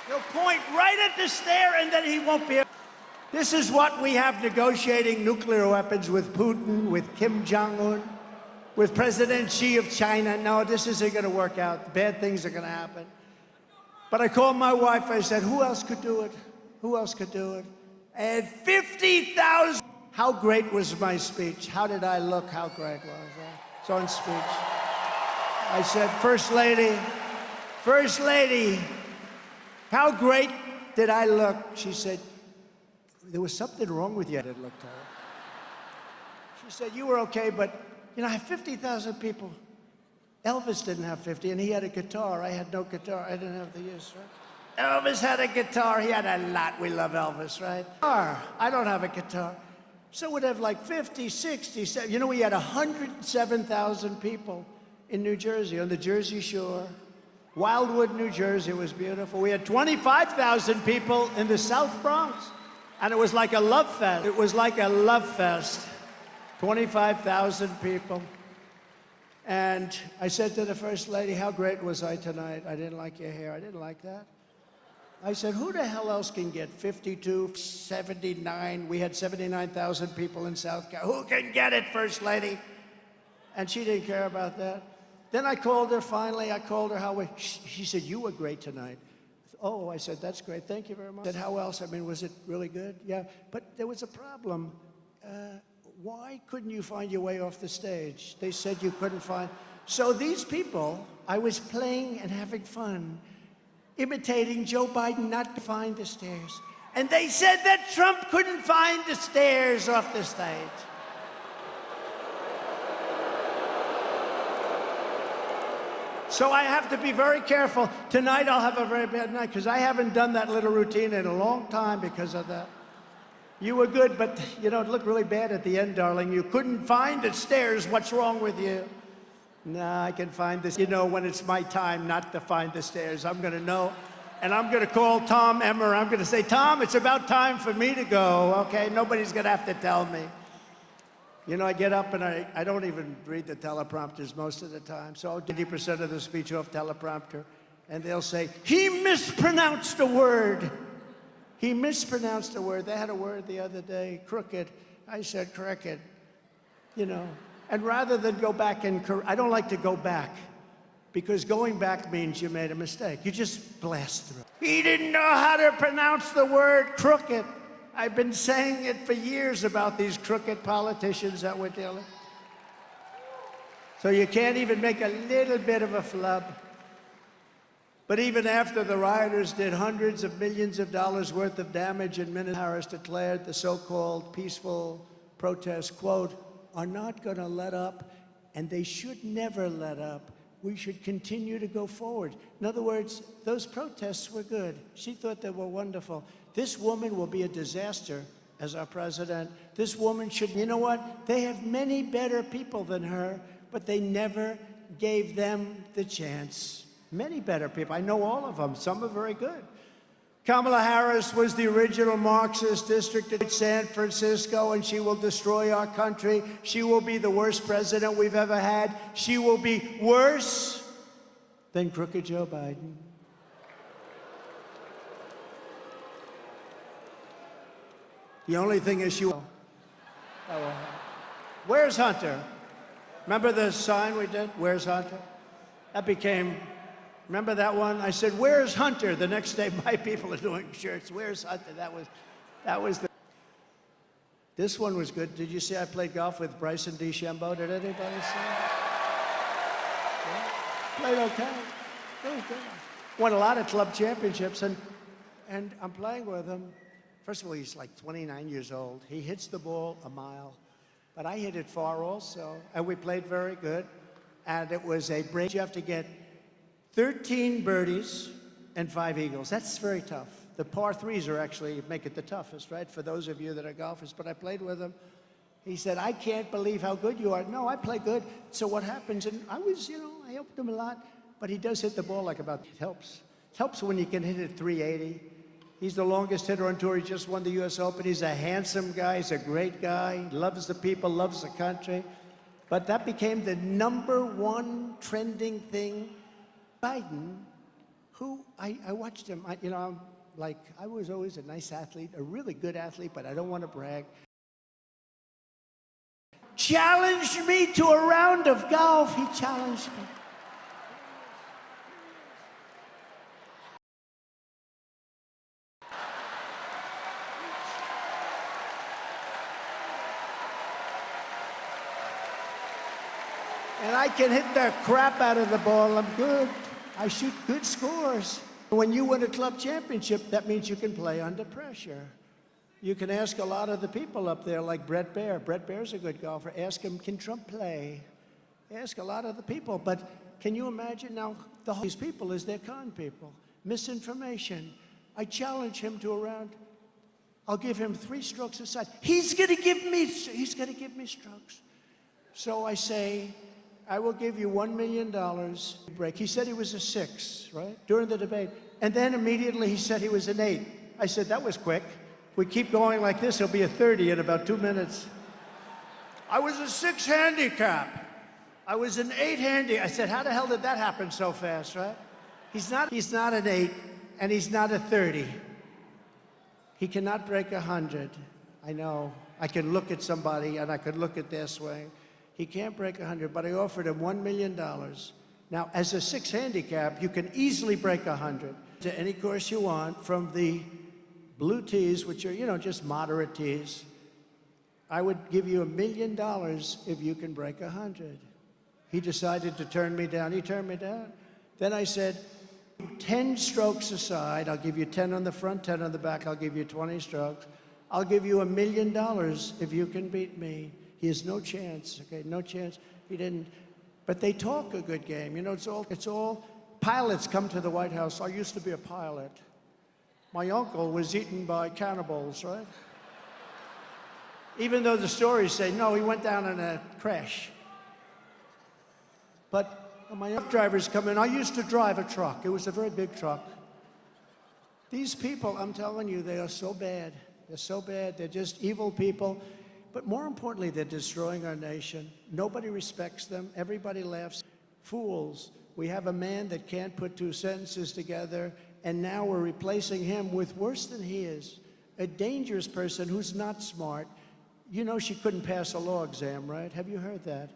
He'll point right at the stair, and then he won't be able. This is what we have negotiating nuclear weapons with Putin, with Kim Jong-un, with President Xi of China. No, this isn't going to work out. Bad things are going to happen. But I called my wife. I said, who else could do it? Who else could do it? And 50,000. How great was my speech? How did I look? How great was I? It's on speech. I said, First Lady, how great did I look? She said, there was something wrong with you. It looked terrible. She said, you were okay, but you know, I have 50,000 people. Elvis didn't have 50, and he had a guitar. I had no guitar. I didn't have the use, right? Elvis had a guitar. He had a lot. We love Elvis, right? I don't have a guitar. So we'd have like 50, 60, 70. You know, we had 107,000 people in New Jersey, on the Jersey Shore. Wildwood, New Jersey was beautiful. We had 25,000 people in the South Bronx. And it was like a love fest. It was like a love fest. 25,000 people. And I said to the First Lady, how great was I tonight? I didn't like your hair. I didn't like that. I said, who the hell else can get 52, 79? We had 79,000 people in South Carolina. Who can get it, First Lady? And she didn't care about that. Then I called her, finally. I called her, she said, you were great tonight. Oh, I said, that's great. Thank you very much. I said, how else? I mean, was it really good? Yeah, but there was a problem. Why couldn't you find your way off the stage? They said you couldn't find. So these people, I was playing and having fun, imitating Joe Biden not to find the stairs. And they said that Trump couldn't find the stairs off the stage. So I have to be very careful. Tonight I'll have a very bad night because I haven't done that little routine in a long time because of that. You were good, but you know, it looked really bad at the end, darling. You couldn't find the stairs. What's wrong with you? Nah, I can find this. You know, when it's my time not to find the stairs, I'm going to know. And I'm going to call Tom Emmer. I'm going to say, Tom, it's about time for me to go, okay? Nobody's going to have to tell me. You know, I get up and I don't even read the teleprompters most of the time. So 50% of the speech off teleprompter. And they'll say, he mispronounced a word. He mispronounced a word. They had a word the other day, crooked. I said cricket, you know. And rather than go back and, I don't like to go back because going back means you made a mistake. You just blast through. He didn't know how to pronounce the word crooked. I've been saying it for years about these crooked politicians that we're dealing with. So you can't even make a little bit of a flub. But even after the rioters did hundreds of millions of dollars worth of damage, and Kamala Harris declared the so-called peaceful protests, quote, are not going to let up, and they should never let up. We should continue to go forward. In other words, those protests were good. She thought they were wonderful. This woman will be a disaster as our president. This woman should, you know what? They have many better people than her, but they never gave them the chance. Many better people. I know all of them. Some are very good. Kamala Harris was the original Marxist district in San Francisco, and she will destroy our country. She will be the worst president we've ever had. She will be worse than crooked Joe Biden. The only thing is she will. Where's Hunter? Remember the sign we did? Where's Hunter? That became, remember that one? I said, where's Hunter? The next day, my people are doing shirts. Where's Hunter? That was the. This one was good. Did you see I played golf with Bryson DeChambeau? Did anybody see that? Yeah. Played okay. Really good. Won a lot of club championships, and I'm playing with him. First of all, he's like 29 years old. He hits the ball a mile, but I hit it far also, and we played very good. And it was a break. You have to get 13 birdies and 5 eagles. That's very tough. The par threes are actually make it the toughest, right, for those of you that are golfers. But I played with him. He said, I can't believe how good you are. No, I play good. So what happens? And I was, I helped him a lot. But he does hit the ball like about, it helps. It helps when you can hit it 380. He's the longest hitter on tour. He just won the U.S. Open. He's a handsome guy. He's a great guy. He loves the people, loves the country. But that became the #1 trending thing. Biden, who I watched him, I'm like, I was always a nice athlete, a really good athlete, but I don't want to brag. Challenged me to a round of golf. He challenged me. And I can hit the crap out of the ball. I'm good. I shoot good scores. When you win a club championship, that means you can play under pressure. You can ask a lot of the people up there, like Brett Baer. Brett Baer's a good golfer. Ask him, can Trump play? Ask a lot of the people. But can you imagine now, these people is their con people. Misinformation. I challenge him to a round. I'll give him 3 strokes aside. He's gonna give me strokes. So I say, I will give you $1 million break. He said he was a 6, right? During the debate. And then immediately he said he was an 8. I said, that was quick. If we keep going like this, he'll be a 30 in about 2 minutes. I was a 6 handicap. I was an 8 handicap. I said, how the hell did that happen so fast, right? He's not an 8, and he's not a 30. He cannot break 100. I know. I can look at somebody, and I could look at their swing. He can't break 100, but I offered him $1 million. Now, as a 6 handicap, you can easily break 100 to any course you want, from the blue tees, which are, just moderate tees. I would give you $1 million if you can break 100. He decided to turn me down. He turned me down. Then I said, 10 strokes aside, I'll give you 10 on the front, 10 on the back, I'll give you 20 strokes. I'll give you $1 million if you can beat me. He has no chance, okay, no chance. He didn't, but they talk a good game. It's all, pilots come to the White House. I used to be a pilot. My uncle was eaten by cannibals, right? Even though the stories say, no, he went down in a crash. But my truck drivers come in. I used to drive a truck. It was a very big truck. These people, I'm telling you, they are so bad. They're so bad. They're just evil people. But more importantly, they're destroying our nation. Nobody respects them. Everybody laughs. Fools. We have a man that can't put 2 sentences together, and now we're replacing him with worse than he is. A dangerous person who's not smart. She couldn't pass a law exam, right? Have you heard that?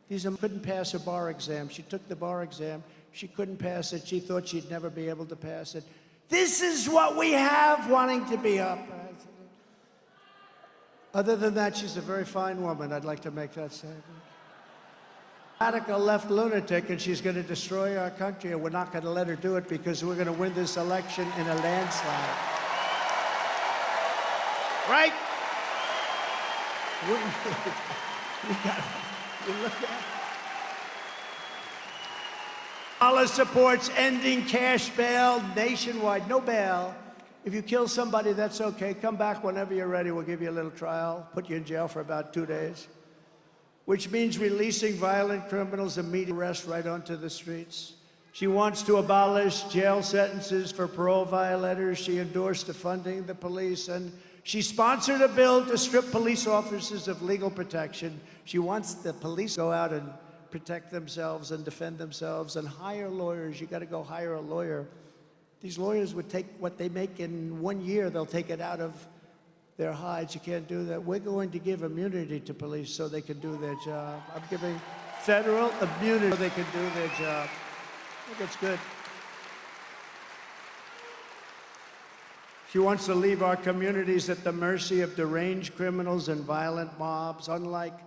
These couldn't pass a bar exam. She took the bar exam. She couldn't pass it. She thought she'd never be able to pass it. This is what we have wanting to be up. Other than that, she's a very fine woman. I'd like to make that statement. Radical left lunatic, and she's going to destroy our country, and we're not going to let her do it because we're going to win this election in a landslide. Right? You look at it. Allah supports ending cash bail nationwide. No bail. If you kill somebody, that's okay. Come back whenever you're ready. We'll give you a little trial, put you in jail for about 2 days, which means releasing violent criminals, immediate arrest right onto the streets. She wants to abolish jail sentences for parole violators. She endorsed defunding the police, and she sponsored a bill to strip police officers of legal protection. She wants the police to go out and protect themselves and defend themselves and hire lawyers. You got to go hire a lawyer. These lawyers would take what they make in 1 year, they'll take it out of their hides. You can't do that. We're going to give immunity to police so they can do their job. I'm giving federal immunity so they can do their job. I think it's good. She wants to leave our communities at the mercy of deranged criminals and violent mobs. Unlike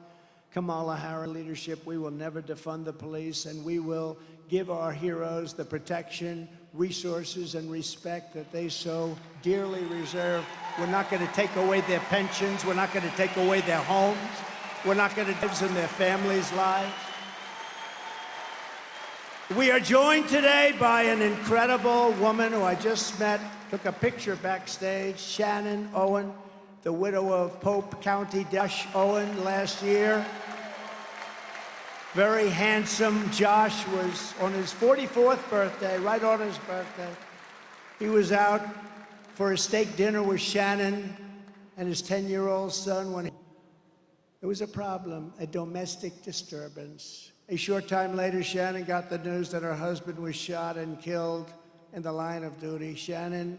Kamala Harris leadership, we will never defund the police, and we will give our heroes the protection, resources, and respect that they so dearly reserve. We're not going to take away their pensions. We're not going to take away their homes. We're not going to live in their families' lives. We are joined today by an incredible woman who I just met, took a picture backstage, Shannon Owen, the widow of Pope County Josh Owen last year. Very handsome. Josh was on his 44th birthday, right on his birthday. He was out for a steak dinner with Shannon and his 10-year-old son when there was a problem, a domestic disturbance. A short time later, Shannon got the news that her husband was shot and killed in the line of duty. Shannon,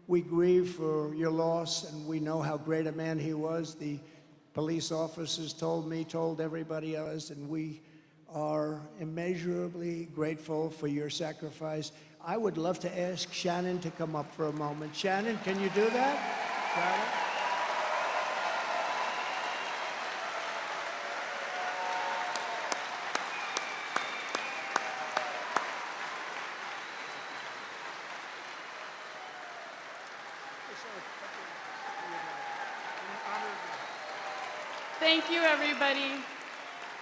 we grieve for your loss, and we know how great a man he was. The police officers told me, told everybody else, and we are immeasurably grateful for your sacrifice. I would love to ask Shannon to come up for a moment. Shannon, can you do that? Shannon? Thank you, everybody.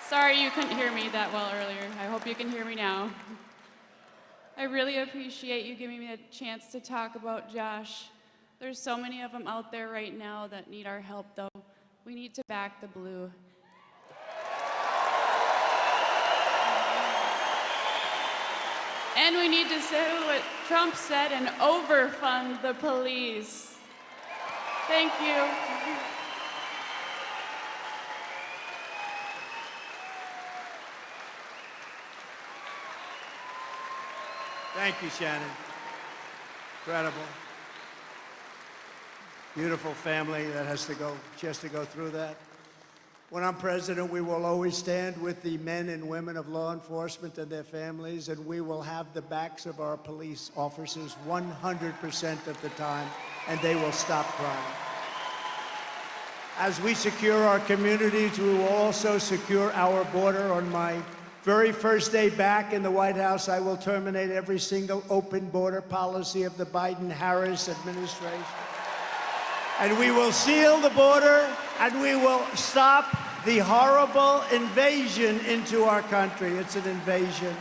Sorry you couldn't hear me that well earlier. I hope you can hear me now. I really appreciate you giving me a chance to talk about Josh. There's so many of them out there right now that need our help, though. We need to back the blue. And we need to say what Trump said and overfund the police. Thank you. Thank you, Shannon. Incredible. Beautiful family that has to go through that. When I'm president, we will always stand with the men and women of law enforcement and their families, and we will have the backs of our police officers 100% of the time, and they will stop crime. As we secure our communities, we will also secure our border. On my very first day back in the White House, I will terminate every single open border policy of the Biden-Harris administration. And we will seal the border, and we will stop the horrible invasion into our country. It's an invasion.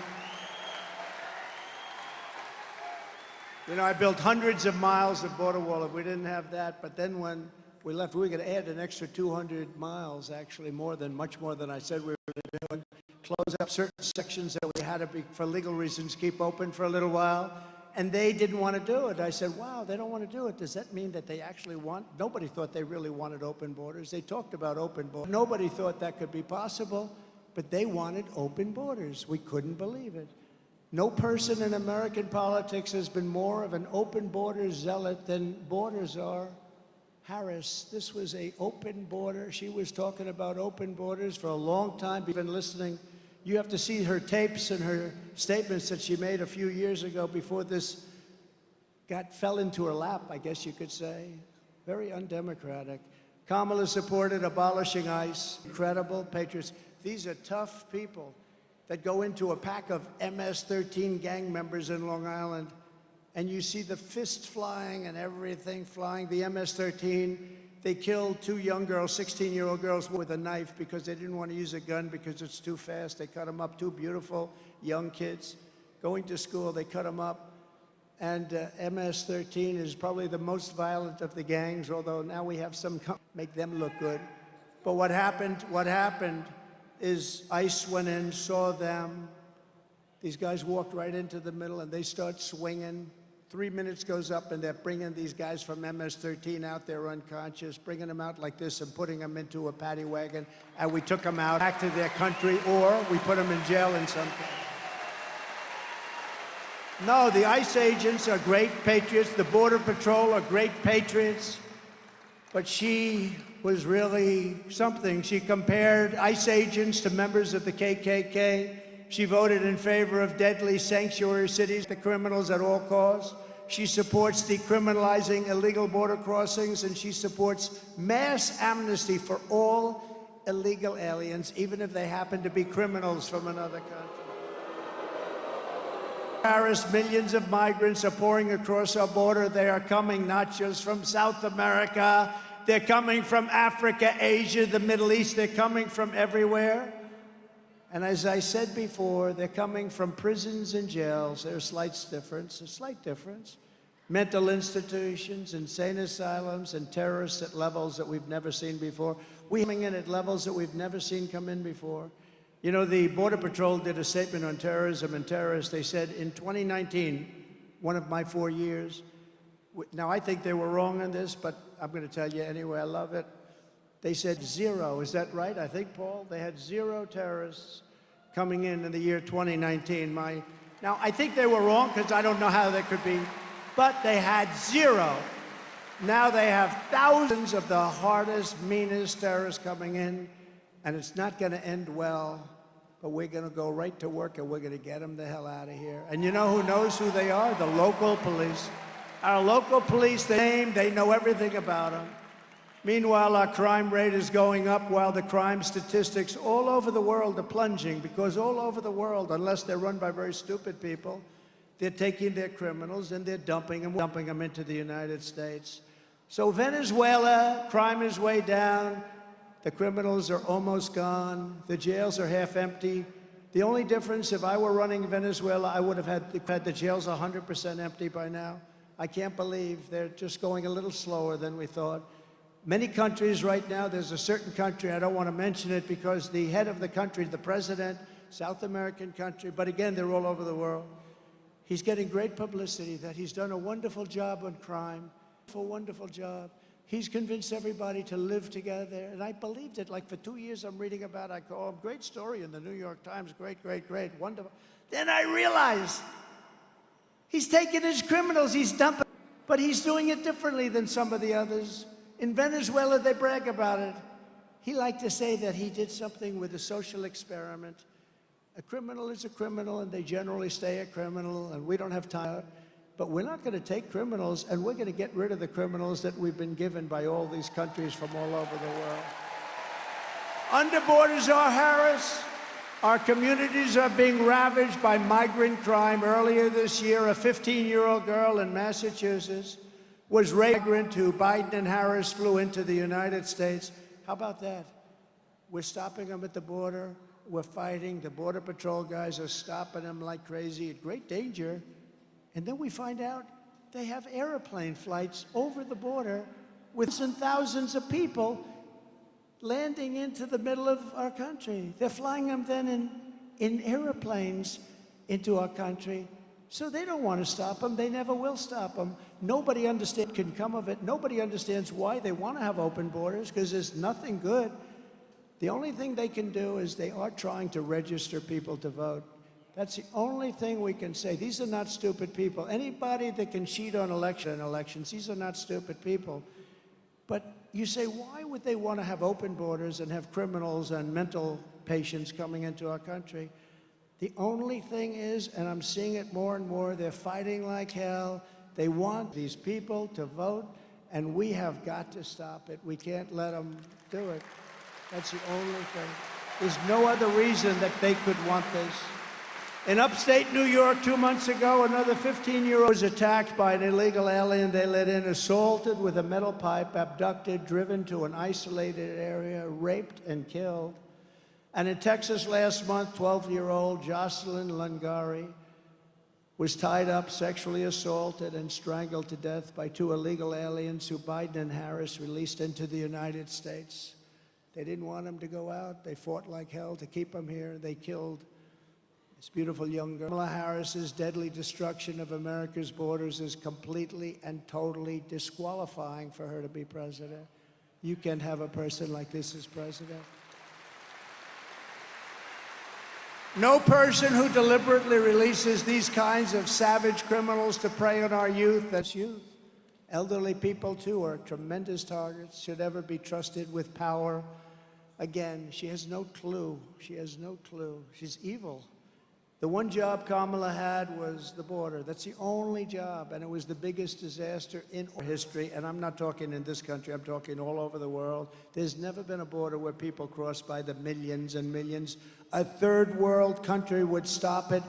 You know, I built hundreds of miles of border wall. If we didn't have that, but then when we left, we were going to add an extra 200 miles, actually, much more than I said we were going to do. And close up certain sections that we had to be, for legal reasons, keep open for a little while. And they didn't want to do it. I said, wow, they don't want to do it. Does that mean that they actually want? Nobody thought they really wanted open borders. They talked about open borders. Nobody thought that could be possible, but they wanted open borders. We couldn't believe it. No person in American politics has been more of an open borders zealot than borders are. Harris, this was an open border. She was talking about open borders for a long time. We've been listening. You have to see her tapes and her statements that she made a few years ago before this fell into her lap, I guess you could say. Very undemocratic. Kamala supported abolishing ICE. Incredible patriots. These are tough people. that go into a pack of MS-13 gang members in Long Island, and you see the fists flying and everything flying. The MS-13, they killed 2 young girls, 16-year-old girls, with a knife because they didn't want to use a gun because it's too fast. They cut them up, 2 beautiful young kids going to school. They cut them up. And MS-13 is probably the most violent of the gangs, although now we have some make them look good. But what happened is ICE went in, saw them. These guys walked right into the middle, and they start swinging. 3 minutes goes up, and they're bringing these guys from MS-13 out there unconscious, bringing them out like this and putting them into a paddy wagon. And we took them out back to their country, or we put them in jail in some case. No, the ICE agents are great patriots. The Border Patrol are great patriots. But she was really something. She compared ICE agents to members of the KKK. She voted in favor of deadly sanctuary cities, the criminals at all costs. She supports decriminalizing illegal border crossings, and she supports mass amnesty for all illegal aliens, even if they happen to be criminals from another country. Harris, millions of migrants are pouring across our border. They are coming not just from South America. They're coming from Africa, Asia, the Middle East. They're coming from everywhere. And as I said before, they're coming from prisons and jails. There's a slight difference. Mental institutions, insane asylums, and terrorists at levels that we've never seen before. We're coming in at levels that we've never seen come in before. You know, the Border Patrol did a statement on terrorism and terrorists. They said in 2019, one of my 4 years, now I think they were wrong on this, but I'm going to tell you anyway, I love it. They said 0, is that right? I think, Paul, they had 0 terrorists coming in the year 2019. Now, I think they were wrong because I don't know how they could be, but they had 0. Now they have thousands of the hardest, meanest terrorists coming in, and it's not going to end well. But we're going to go right to work, and we're going to get them the hell out of here. And you know who knows who they are? The local police. Our local police, they know everything about them. Meanwhile, our crime rate is going up while the crime statistics all over the world are plunging, because all over the world, unless they're run by very stupid people, they're taking their criminals and they're dumping them into the United States. So Venezuela, crime is way down. The criminals are almost gone. The jails are half empty. The only difference, if I were running Venezuela, I would have had the jails 100% empty by now. I can't believe they're just going a little slower than we thought. Many countries right now, there's a certain country, I don't want to mention it because the head of the country, the president, South American country, but again, they're all over the world. He's getting great publicity that he's done a wonderful job on crime, wonderful job. He's convinced everybody to live together, and I believed it. Like for 2 years, I'm reading about it. I go, oh, great story in the New York Times, great, wonderful. Then I realized he's taking his criminals, he's dumping, but he's doing it differently than some of the others. In Venezuela, they brag about it. He liked to say that he did something with a social experiment. A criminal is a criminal, and they generally stay a criminal, and we don't have time. But we're not going to take criminals, and we're going to get rid of the criminals that we've been given by all these countries from all over the world. Under borders are Harris. Our communities are being ravaged by migrant crime. Earlier this year, a 15-year-old girl in Massachusetts was raped. Migrant who Biden and Harris flew into the United States. How about that? We're stopping them at the border. We're fighting. The Border Patrol guys are stopping them like crazy, at great danger. And then we find out they have airplane flights over the border with thousands of people landing into the middle of our country. They're flying them then in airplanes into our country. So they don't want to stop them. They never will stop them. Nobody understands what can come of it. Nobody understands why they want to have open borders, because there's nothing good. The only thing they can do is they are trying to register people to vote. That's the only thing we can say. These are not stupid people. Anybody that can cheat on elections, these are not stupid people. But you say, why would they want to have open borders and have criminals and mental patients coming into our country? The only thing is, and I'm seeing it more and more, they're fighting like hell. They want these people to vote, and we have got to stop it. We can't let them do it. That's the only thing. There's no other reason that they could want this. In upstate New York 2 months ago, another 15-year-old was attacked by an illegal alien they let in, assaulted with a metal pipe, abducted, driven to an isolated area, raped and killed. And in Texas last month, 12-year-old Jocelyn Lungari was tied up, sexually assaulted, and strangled to death by 2 illegal aliens who Biden and Harris released into the United States. They didn't want him to go out. They fought like hell to keep him here. They killed this beautiful young girl. Kamala Harris's deadly destruction of America's borders is completely and totally disqualifying for her to be president. You can't have a person like this as president. No person who deliberately releases these kinds of savage criminals to prey on our youth, that's youth. Elderly people, too, are tremendous targets, should ever be trusted with power. Again, she has no clue. She has no clue. She's evil. The one job Kamala had was the border. That's the only job, and it was the biggest disaster in history. And I'm not talking in this country, I'm talking all over the world. There's never been a border where people cross by the millions and millions. A third world country would stop it,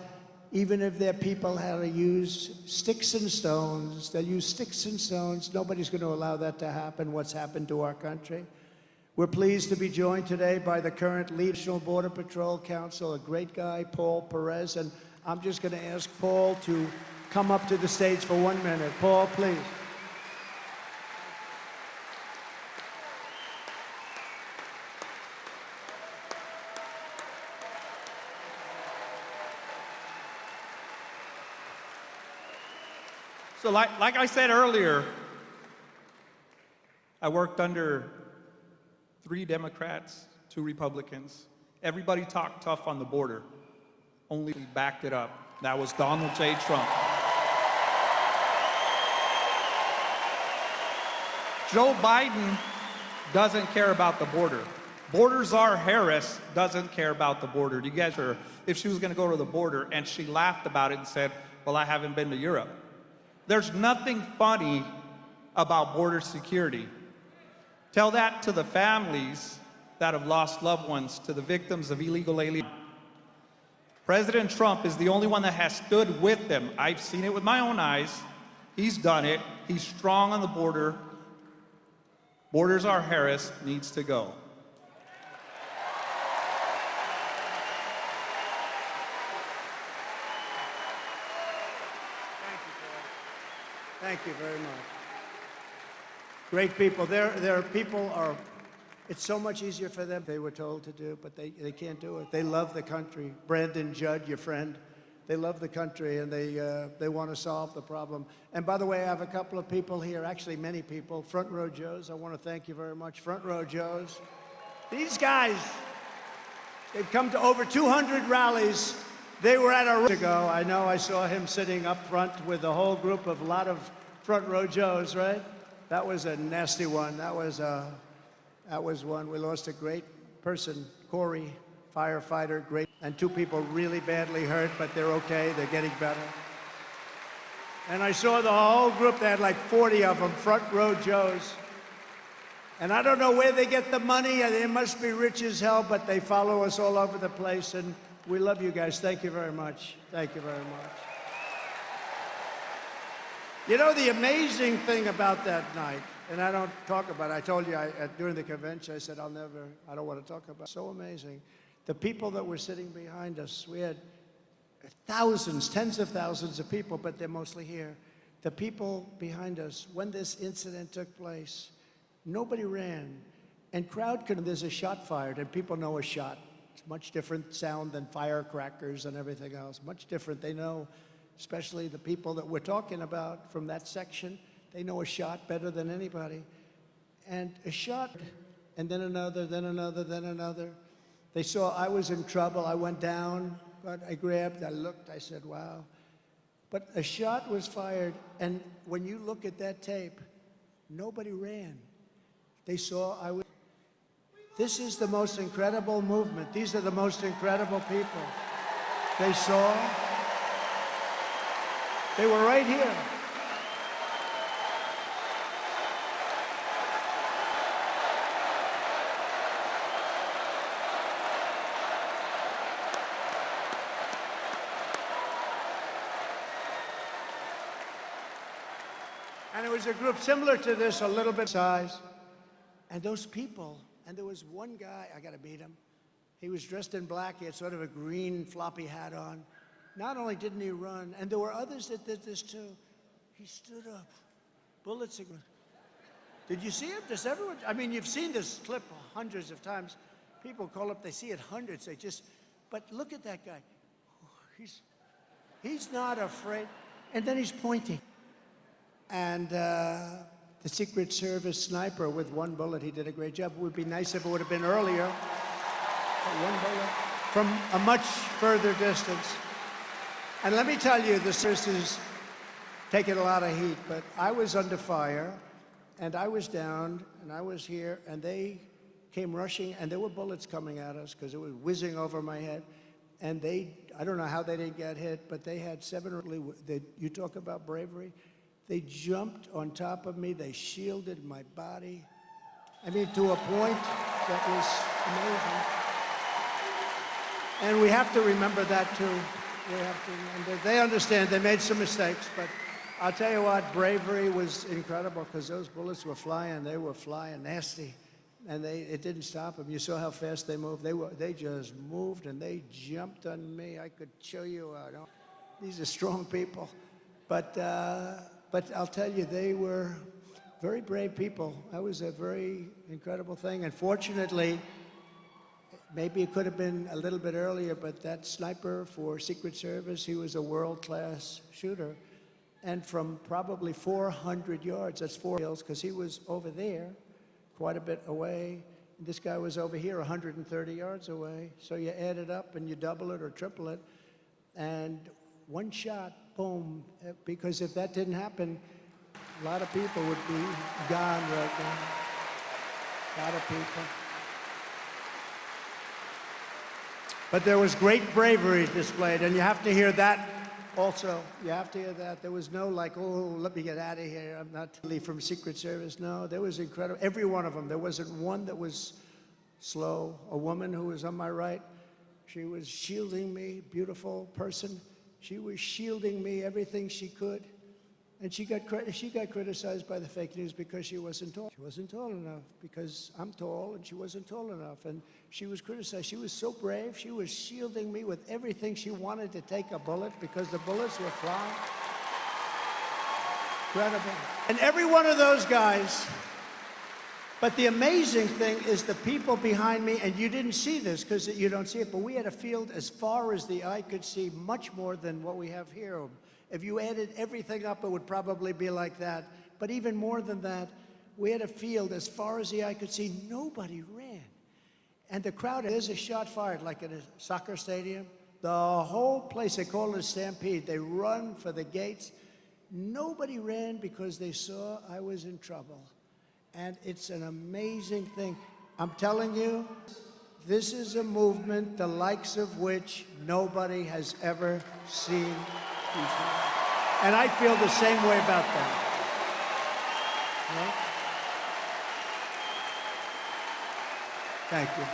even if their people had to use sticks and stones. They'll use sticks and stones. Nobody's going to allow that to happen, what's happened to our country. We're pleased to be joined today by the current lead National Border Patrol Council, a great guy, Paul Perez, and I'm just going to ask Paul to come up to the stage for 1 minute. Paul, please. So like I said earlier, I worked under 3 Democrats, 2 Republicans. Everybody talked tough on the border. Only we backed it up. That was Donald J. Trump. Joe Biden doesn't care about the border. Border czar Harris doesn't care about the border. You guys are, if she was going to go to the border, and she laughed about it and said, well, I haven't been to Europe. There's nothing funny about border security. Tell that to the families that have lost loved ones, to the victims of illegal alien. President Trump is the only one that has stood with them. I've seen it with my own eyes. He's done it. He's strong on the border. Border czar Harris needs to go. Thank you very much. Great people. There are people are, it's so much easier for them, they were told to do, but they can't do it. They love the country. Brandon Judd, your friend, they love the country, and they want to solve the problem. And by the way, I have a couple of people here, actually many people, Front Row Joes. I want to thank you very much, Front Row Joes. These guys, they've come to over 200 rallies. They were at a ago. I know I saw him sitting up front with a whole group of a lot of Front Row Joes, right? That was a nasty one. That was one. We lost a great person, Corey, firefighter, great, and 2 people really badly hurt, but they're okay. They're getting better. And I saw the whole group. They had like 40 of them, Front Row Joes. And I don't know where they get the money. They must be rich as hell, but they follow us all over the place. And we love you guys. Thank you very much. Thank you very much. You know, the amazing thing about that night, and I don't talk about it, I told you during the convention, I said, I don't want to talk about it. So amazing. The people that were sitting behind us, we had thousands, tens of thousands of people, but they're mostly here. The people behind us, when this incident took place, nobody ran. And there's a shot fired, and people know a shot. It's much different sound than firecrackers and everything else. Much different. They know, especially the people that we're talking about from that section, they know a shot better than anybody. And a shot, and then another, then another, then another. They saw I was in trouble. I went down, but I grabbed, I looked, I said, wow. But a shot was fired, and when you look at that tape, nobody ran. They saw I was. This is the most incredible movement. These are the most incredible people. They saw. They were right here. And it was a group similar to this, a little bit size. And those people, and there was one guy, I gotta beat him. He was dressed in black, he had sort of a green floppy hat on. Not only didn't he run, and there were others that did this too, he stood up. Bullets. Did you see it? Does everyone? I mean, you've seen this clip hundreds of times. People call up, they see it hundreds, they just, but look at that guy. He's not afraid. And then he's pointing. And the Secret Service sniper with one bullet, he did a great job. It would be nice if it would have been earlier. One bullet from a much further distance. And let me tell you, the service is taking a lot of heat, but I was under fire, and I was down, and I was here, and they came rushing, and there were bullets coming at us because it was whizzing over my head. And I don't know how they didn't get hit, but they had you talk about bravery. They jumped on top of me. They shielded my body. I mean, to a point that was amazing. And we have to remember that, too. We have to remember. They understand they made some mistakes, but I'll tell you what, bravery was incredible because those bullets were flying. They were flying nasty. And it didn't stop them. You saw how fast they moved. They just moved and they jumped on me. I could show you. These are strong people, but I'll tell you, they were very brave people. That was a very incredible thing. And fortunately, maybe it could have been a little bit earlier, but that sniper for Secret Service, he was a world-class shooter, and from probably 400 yards, that's 4 miles, because he was over there, quite a bit away. This guy was over here 130 yards away. So you add it up and you double it or triple it. And one shot, boom. Because if that didn't happen, a lot of people would be gone right now. A lot of people. But there was great bravery displayed, and you have to hear that also. You have to hear that. There was no like, oh, let me get out of here. I'm not from Secret Service. No, there was incredible. Every one of them. There wasn't one that was slow. A woman who was on my right, she was shielding me, beautiful person. She was shielding me everything she could. And she got criticized by the fake news because she wasn't tall. She wasn't tall enough because I'm tall and she wasn't tall enough. And she was criticized. She was so brave. She was shielding me with everything. She wanted to take a bullet because the bullets were flying. Incredible. And every one of those guys, but the amazing thing is the people behind me, and you didn't see this because you don't see it, but we had a field as far as the eye could see, much more than what we have here. If you added everything up, it would probably be like that. But even more than that, we had a field as far as the eye could see. Nobody ran. And the crowd, there's a shot fired, like at a soccer stadium. The whole place, they call it a stampede. They run for the gates. Nobody ran because they saw I was in trouble. And it's an amazing thing. I'm telling you, this is a movement the likes of which nobody has ever seen before. And I feel the same way about that. Right? Thank you.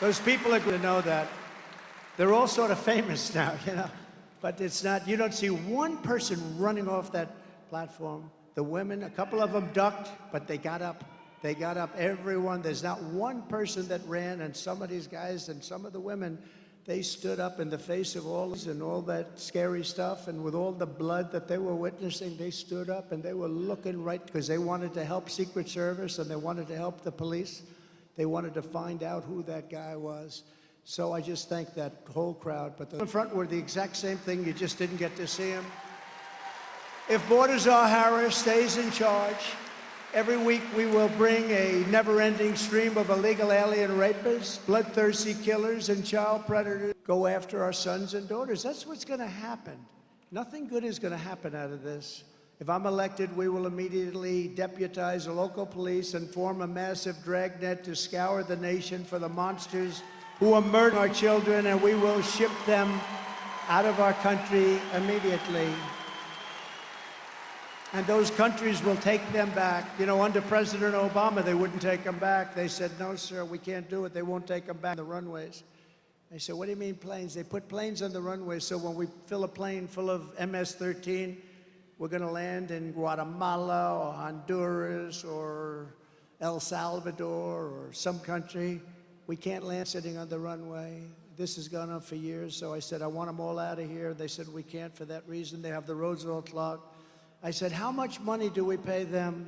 Those people are going to know that. They're all sort of famous now, you know. But it's not, you don't see one person running off that platform. The women, a couple of them ducked, but they got up. They got up, everyone. There's not one person that ran, and some of these guys and some of the women, they stood up in the face of all this and all that scary stuff, and with all the blood that they were witnessing, they stood up and they were looking right, because they wanted to help Secret Service and they wanted to help the police. They wanted to find out who that guy was. So I just thank that whole crowd. But the in front were the exact same thing, you just didn't get to see him. If Balthazar Harris stays in charge, every week we will bring a never-ending stream of illegal alien rapists, bloodthirsty killers, and child predators go after our sons and daughters. That's what's going to happen. Nothing good is going to happen out of this. If I'm elected, we will immediately deputize the local police and form a massive dragnet to scour the nation for the monsters who are murdering our children, and we will ship them out of our country immediately. And those countries will take them back. You know, under President Obama, they wouldn't take them back. They said, no, sir, we can't do it. They won't take them back on the runways. I said, what do you mean planes? They put planes on the runways, so when we fill a plane full of MS-13, we're going to land in Guatemala or Honduras or El Salvador or some country. We can't land sitting on the runway. This has gone on for years, so I said, I want them all out of here. They said, we can't for that reason. They have the roads all clogged. I said, how much money do we pay them?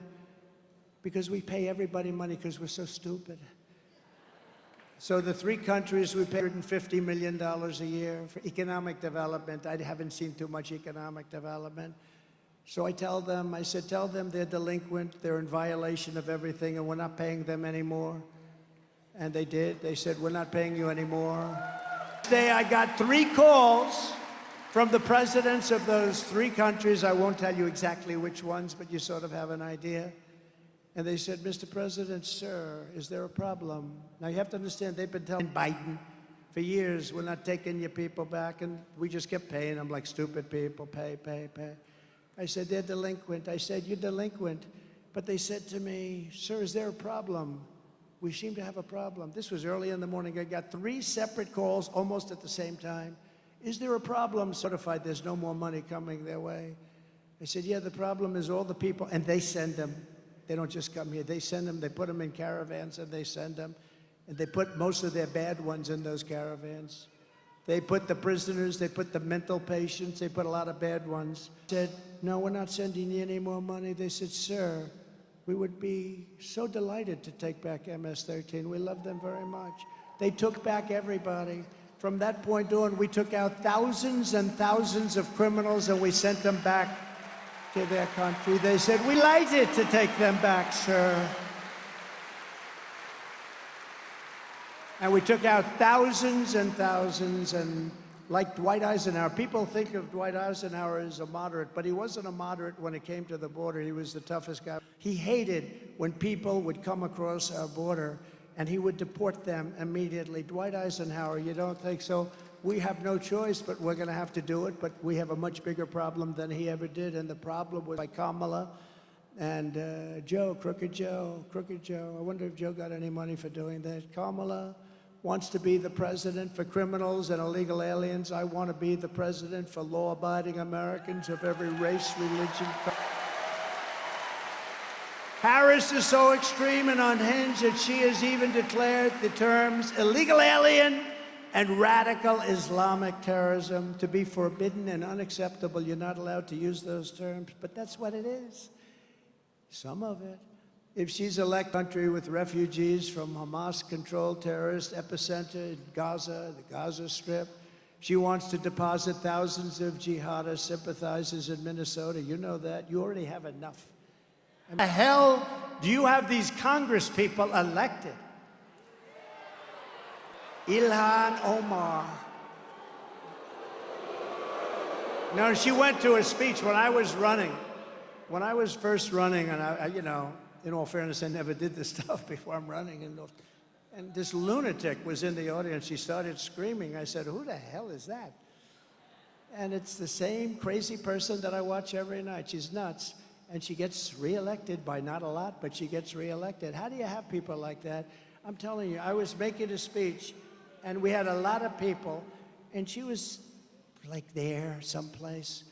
Because we pay everybody money because we're so stupid. So the three countries, we pay $150 million a year for economic development. I haven't seen too much economic development. So I tell them, I said, tell them they're delinquent, they're in violation of everything, and we're not paying them anymore. And they did. They said, we're not paying you anymore. Today I got 3 calls from the presidents of those 3 countries. I won't tell you exactly which ones, but you sort of have an idea. And they said, Mr. President, sir, is there a problem? Now you have to understand, they've been telling Biden for years, we're not taking your people back, and we just kept paying them like stupid people, pay, pay, pay. I said, they're delinquent. I said, you're delinquent. But they said to me, sir, is there a problem? We seem to have a problem. This was early in the morning. I got 3 separate calls almost at the same time. Is there a problem? Certified there's no more money coming their way. I said, yeah, the problem is all the people, and they send them. They don't just come here. They send them. They put them in caravans, and they send them. And they put most of their bad ones in those caravans. They put the prisoners, they put the mental patients, they put a lot of bad ones. I said, no, we're not sending you any more money. They said, sir, we would be so delighted to take back MS-13. We love them very much. They took back everybody. From that point on, we took out thousands and thousands of criminals, and we sent them back to their country. They said, we like it to take them back, sir. And we took out thousands and thousands, and like Dwight Eisenhower, people think of Dwight Eisenhower as a moderate, but he wasn't a moderate when it came to the border. He was the toughest guy. He hated when people would come across our border, and he would deport them immediately. Dwight Eisenhower, you don't think so? We have no choice, but we're going to have to do it, but we have a much bigger problem than he ever did, and the problem was by Kamala and Joe, Crooked Joe. I wonder if Joe got any money for doing that. Kamala wants to be the president for criminals and illegal aliens. I want to be the president for law-abiding Americans of every race, religion. Harris is so extreme and unhinged that she has even declared the terms illegal alien and radical Islamic terrorism to be forbidden and unacceptable. You're not allowed to use those terms, but that's what it is. Some of it. If she's elected country with refugees from Hamas-controlled terrorist epicenter in Gaza, the Gaza Strip, she wants to deposit thousands of jihadist sympathizers in Minnesota. You know that. You already have enough. And the hell do you have these Congress people elected? Ilhan Omar. No, she went to a speech when I was running. When I was first running, and I you know, in all fairness, I never did this stuff before I'm running. And this lunatic was in the audience. She started screaming. I said, who the hell is that? And it's the same crazy person that I watch every night. She's nuts. And she gets reelected by not a lot, but she gets reelected. How do you have people like that? I'm telling you, I was making a speech, and we had a lot of people, and she was like there someplace,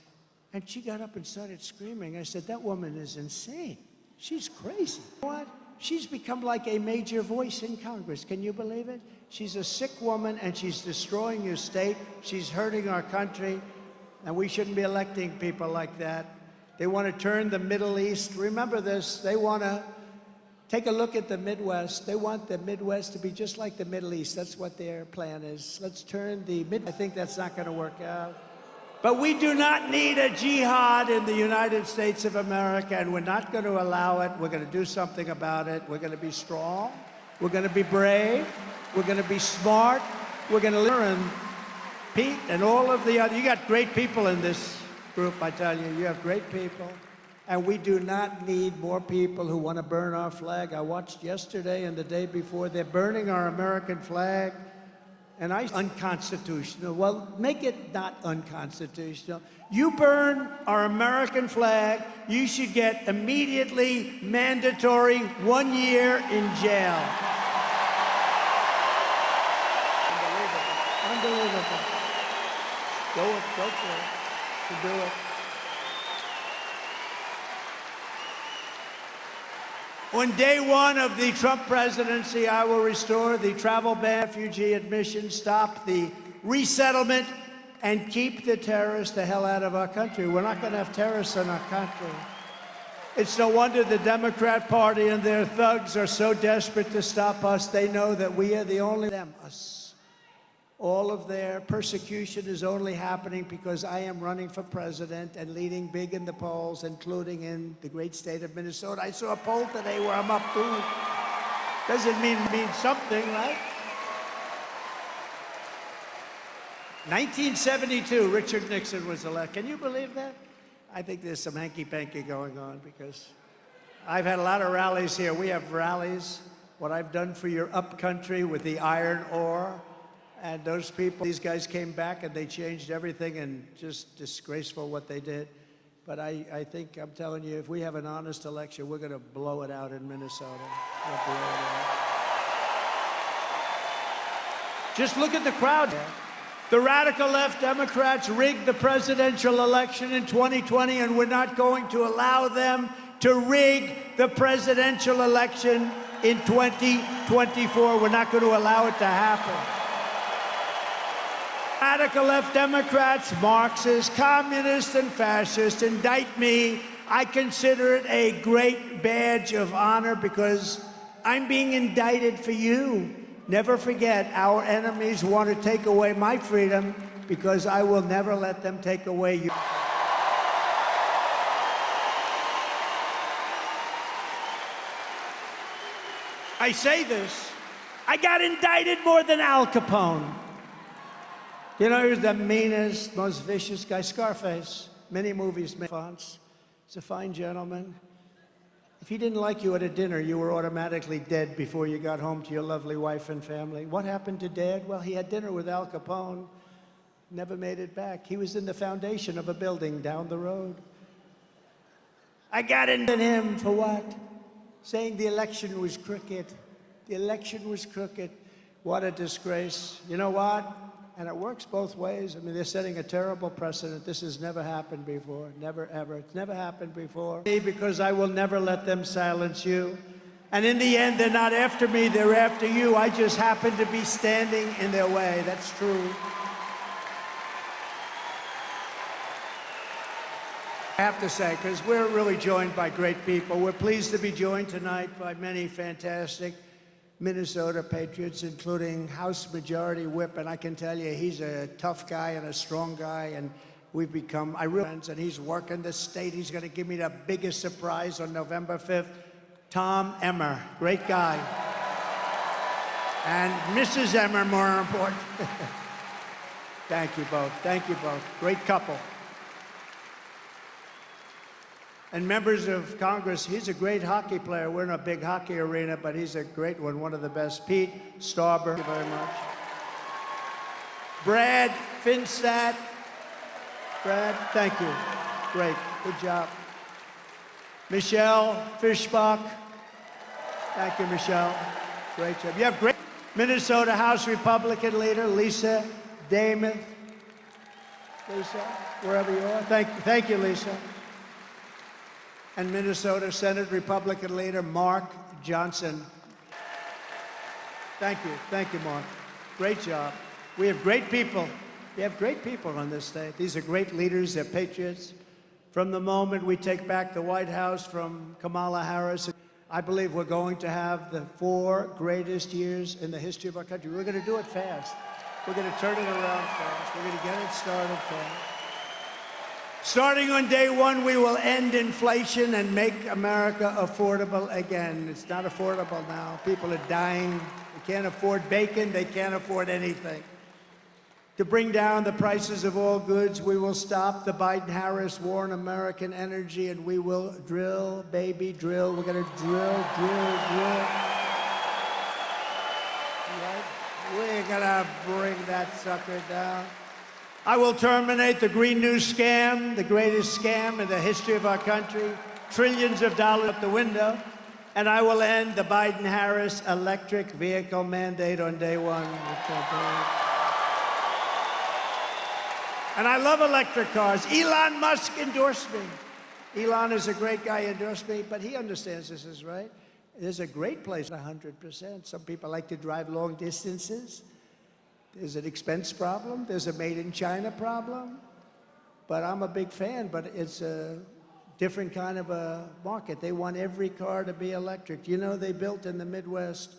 and she got up and started screaming. I said, that woman is insane. She's crazy. What? She's become like a major voice in Congress. Can you believe it? She's a sick woman, and she's destroying your state. She's hurting our country, and we shouldn't be electing people like that. They want to turn the Middle East. Remember this. They want to take a look at the Midwest. They want the Midwest to be just like the Middle East. That's what their plan is. Let's turn the I think that's not going to work out. But we do not need a jihad in the United States of America, and we're not going to allow it. We're going to do something about it. We're going to be strong. We're going to be brave. We're going to be smart. We're going to learn. Pete and all of the other, you got great people in this group, I tell you. You have great people. And we do not need more people who want to burn our flag. I watched yesterday and the day before, they're burning our American flag. And unconstitutional. Well, make it not unconstitutional. You burn our American flag, you should get immediately mandatory 1 year in jail. Unbelievable. Unbelievable. Go for it. You do it. On day one of the Trump presidency, I will restore the travel ban, refugee admission, stop the resettlement, and keep the terrorists the hell out of our country. We're not going to have terrorists in our country. It's no wonder the Democrat Party and their thugs are so desperate to stop us. They know that we are the only them, us. All of their persecution is only happening because I am running for president and leading big in the polls, including in the great state of Minnesota. I saw a poll today where I'm up 2. Doesn't mean something, right? 1972, Richard Nixon was elected. Can you believe that? I think there's some hanky-panky going on because I've had a lot of rallies here. We have rallies, what I've done for your upcountry with the iron ore. And those people, these guys came back and they changed everything, and just disgraceful what they did. But I think, I'm telling you, if we have an honest election, we're going to blow it out in Minnesota. We'll blow it out. Just look at the crowd. The radical left Democrats rigged the presidential election in 2020, and we're not going to allow them to rig the presidential election in 2024. We're not going to allow it to happen. Radical left Democrats, Marxists, communists, and fascists indict me. I consider it a great badge of honor because I'm being indicted for you. Never forget, our enemies want to take away my freedom because I will never let them take away you. I say this, I got indicted more than Al Capone. You know, he was the meanest, most vicious guy. Scarface, many movies made fonts. He's a fine gentleman. If he didn't like you at a dinner, you were automatically dead before you got home to your lovely wife and family. What happened to Dad? Well, he had dinner with Al Capone, never made it back. He was in the foundation of a building down the road. I got into him for what? Saying the election was crooked. The election was crooked. What a disgrace. You know what? And it works both ways. I mean, they're setting a terrible precedent. This has never happened before. Never, ever. It's never happened before. Because I will never let them silence you. And in the end, they're not after me, they're after you. I just happen to be standing in their way. That's true. I have to say, because we're really joined by great people. We're pleased to be joined tonight by many fantastic Minnesota patriots, including House Majority Whip, and I can tell you he's a tough guy and a strong guy, and we've become friends, and he's working the state. He's going to give me the biggest surprise on November 5th. Tom Emmer, great guy. And Mrs. Emmer, more important. Thank you both. Thank you both. Great couple. And members of Congress, he's a great hockey player. We're in a big hockey arena, but he's a great one, one of the best. Pete Stauber, thank you very much. Brad Finstadt. Brad, thank you. Great, good job. Michelle Fishbach. Thank you, Michelle. Great job. You have great Minnesota House Republican leader, Lisa Damon. Lisa, wherever you are. Thank you, Lisa. And Minnesota Senate Republican leader, Mark Johnson. Thank you, Mark. Great job. We have great people. We have great people on this state. These are great leaders, they're patriots. From the moment we take back the White House from Kamala Harris, I believe we're going to have the 4 greatest years in the history of our country. We're going to do it fast. We're going to turn it around fast. We're going to get it started fast. Starting on day one, we will end inflation and make America affordable again. It's not affordable now. People are dying. They can't afford bacon. They can't afford anything. To bring down the prices of all goods, we will stop the Biden-Harris war on American energy, and we will drill, baby, drill. We're going to drill. Right? We're going to bring that sucker down. I will terminate the Green New Scam, the greatest scam in the history of our country, trillions of dollars out the window, and I will end the Biden-Harris electric vehicle mandate on day one. And I love electric cars. Elon Musk endorsed me. Elon is a great guy, he endorsed me, but he understands this is right. There's a great place, 100%. Some people like to drive long distances. There's an expense problem. There's a made in China problem. But I'm a big fan, but it's a different kind of a market. They want every car to be electric. You know, they built in the Midwest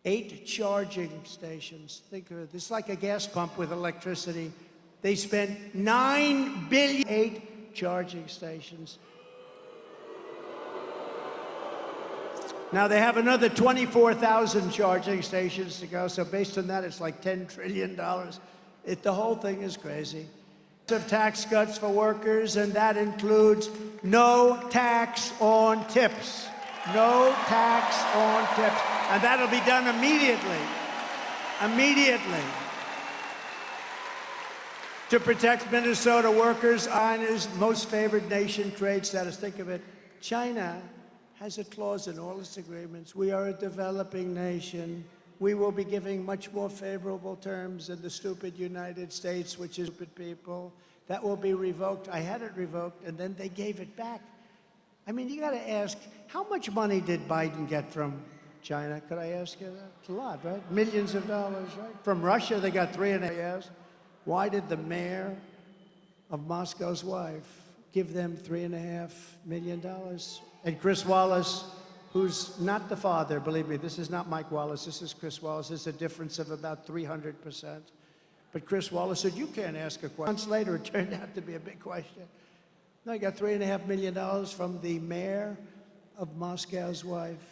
8 charging stations. Think of it. It's like a gas pump with electricity. They spent $9 billion, 8 charging stations. Now they have another 24,000 charging stations to go, so based on that, it's like $10 trillion. The whole thing is crazy. Of tax cuts for workers, and that includes no tax on tips. No tax on tips. And that'll be done immediately. Immediately. To protect Minnesota workers, China's most favored nation trade status. Think of it. China has a clause in all its agreements. We are a developing nation. We will be giving much more favorable terms than the stupid United States, which is stupid people. That will be revoked. I had it revoked, and then they gave it back. I mean, you got to ask, how much money did Biden get from China? Could I ask you that? It's a lot, right? Millions of dollars, right? From Russia, they got $3.5 years. Why did the mayor of Moscow's wife give them $3.5 million? And Chris Wallace, who's not the father, believe me, this is not Mike Wallace, this is Chris Wallace. There's a difference of about 300%. But Chris Wallace said, you can't ask a question. Months later, it turned out to be a big question. No, I got $3.5 million from the mayor of Moscow's wife.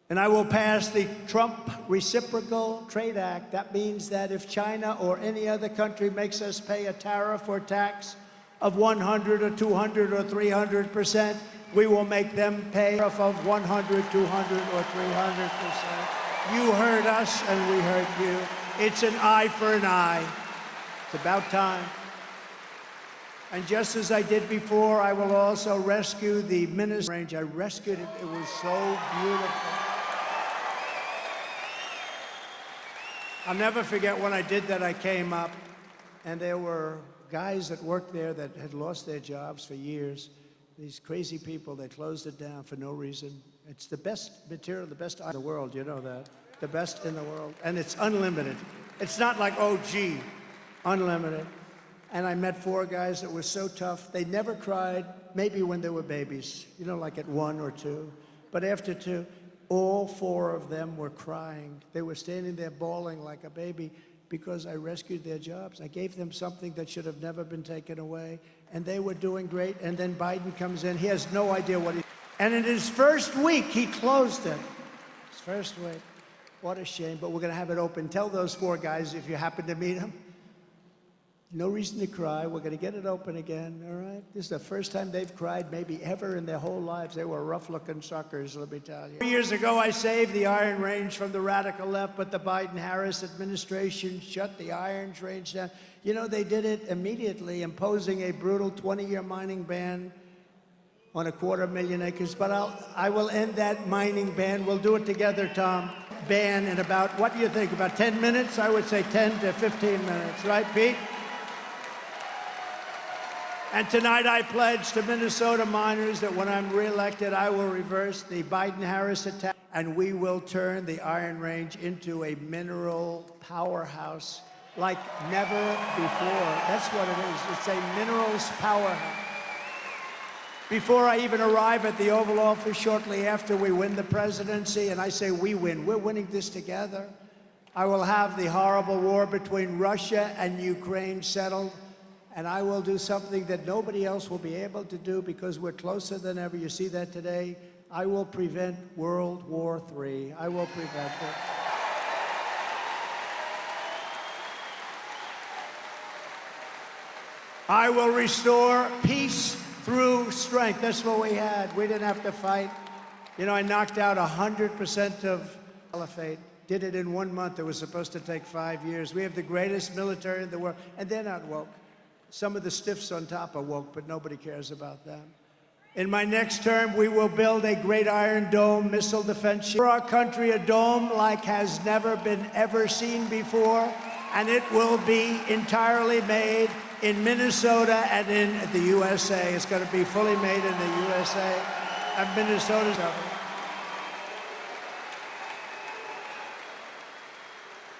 And I will pass the Trump Reciprocal Trade Act. That means that if China or any other country makes us pay a tariff or tax of 100 or 200 or 300%, we will make them pay a tariff of 100, 200, or 300%. You heard us and we heard you. It's an eye for an eye. It's about time. And just as I did before, I will also rescue the Minnesota range. I rescued it. It was so beautiful. I'll never forget when I did that, I came up, and there were guys that worked there that had lost their jobs for years. These crazy people, they closed it down for no reason. It's the best material, the best in the world, you know that. The best in the world, and it's unlimited. It's not like, oh, gee, unlimited. And I met 4 guys that were so tough. They never cried, maybe when they were babies, you know, like at 1 or 2. But after 2, all 4 of them were crying. They were standing there bawling like a baby because I rescued their jobs. I gave them something that should have never been taken away, and they were doing great. And then Biden comes in. He has no idea what he... And in his first week, he closed it. His first week. What a shame, but we're going to have it open. Tell those 4 guys, if you happen to meet them, no reason to cry. We're going to get it open again, all right? This is the first time they've cried maybe ever in their whole lives. They were rough-looking suckers, let me tell you. 4 years ago, I saved the Iron Range from the radical left, but the Biden-Harris administration shut the Iron Range down. You know, they did it immediately, imposing a brutal 20-year mining ban on 250,000 acres. But I will end that mining ban. We'll do it together, Tom. Ban in about, what do you think, about 10 minutes? I would say 10 to 15 minutes, right, Pete? And tonight I pledge to Minnesota miners that when I'm reelected, I will reverse the Biden-Harris attack, and we will turn the Iron Range into a mineral powerhouse like never before. That's what it is. It's a minerals powerhouse. Before I even arrive at the Oval Office shortly after we win the presidency, and I say we win, we're winning this together, I will have the horrible war between Russia and Ukraine settled, and I will do something that nobody else will be able to do because we're closer than ever. You see that today? I will prevent World War III. I will prevent it. I will restore peace through strength. That's what we had. We didn't have to fight. You know, I knocked out 100% of caliphate. Did it in 1 month. It was supposed to take 5 years. We have the greatest military in the world, and they're not woke. Some of the stiffs on top are woke, but nobody cares about them. In my next term, we will build a great Iron Dome missile defense for our country, a dome like has never been ever seen before, and it will be entirely made in Minnesota and in the USA. It's going to be fully made in the USA and Minnesota's government.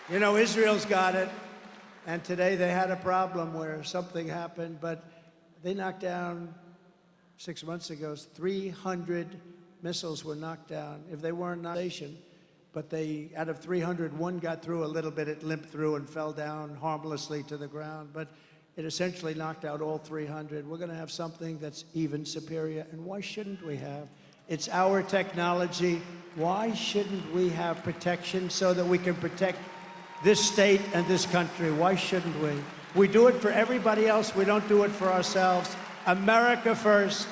You know, Israel's got it, and today they had a problem where something happened, but they knocked down, 6 months ago, 300 missiles were knocked down. If they weren't nation, but they, out of 300, one got through a little bit, it limped through and fell down harmlessly to the ground, but it essentially knocked out all 300. We're gonna have something that's even superior, and why shouldn't we have? It's our technology. Why shouldn't we have protection so that we can protect this state and this country? Why shouldn't we? We do it for everybody else. We don't do it for ourselves. America first.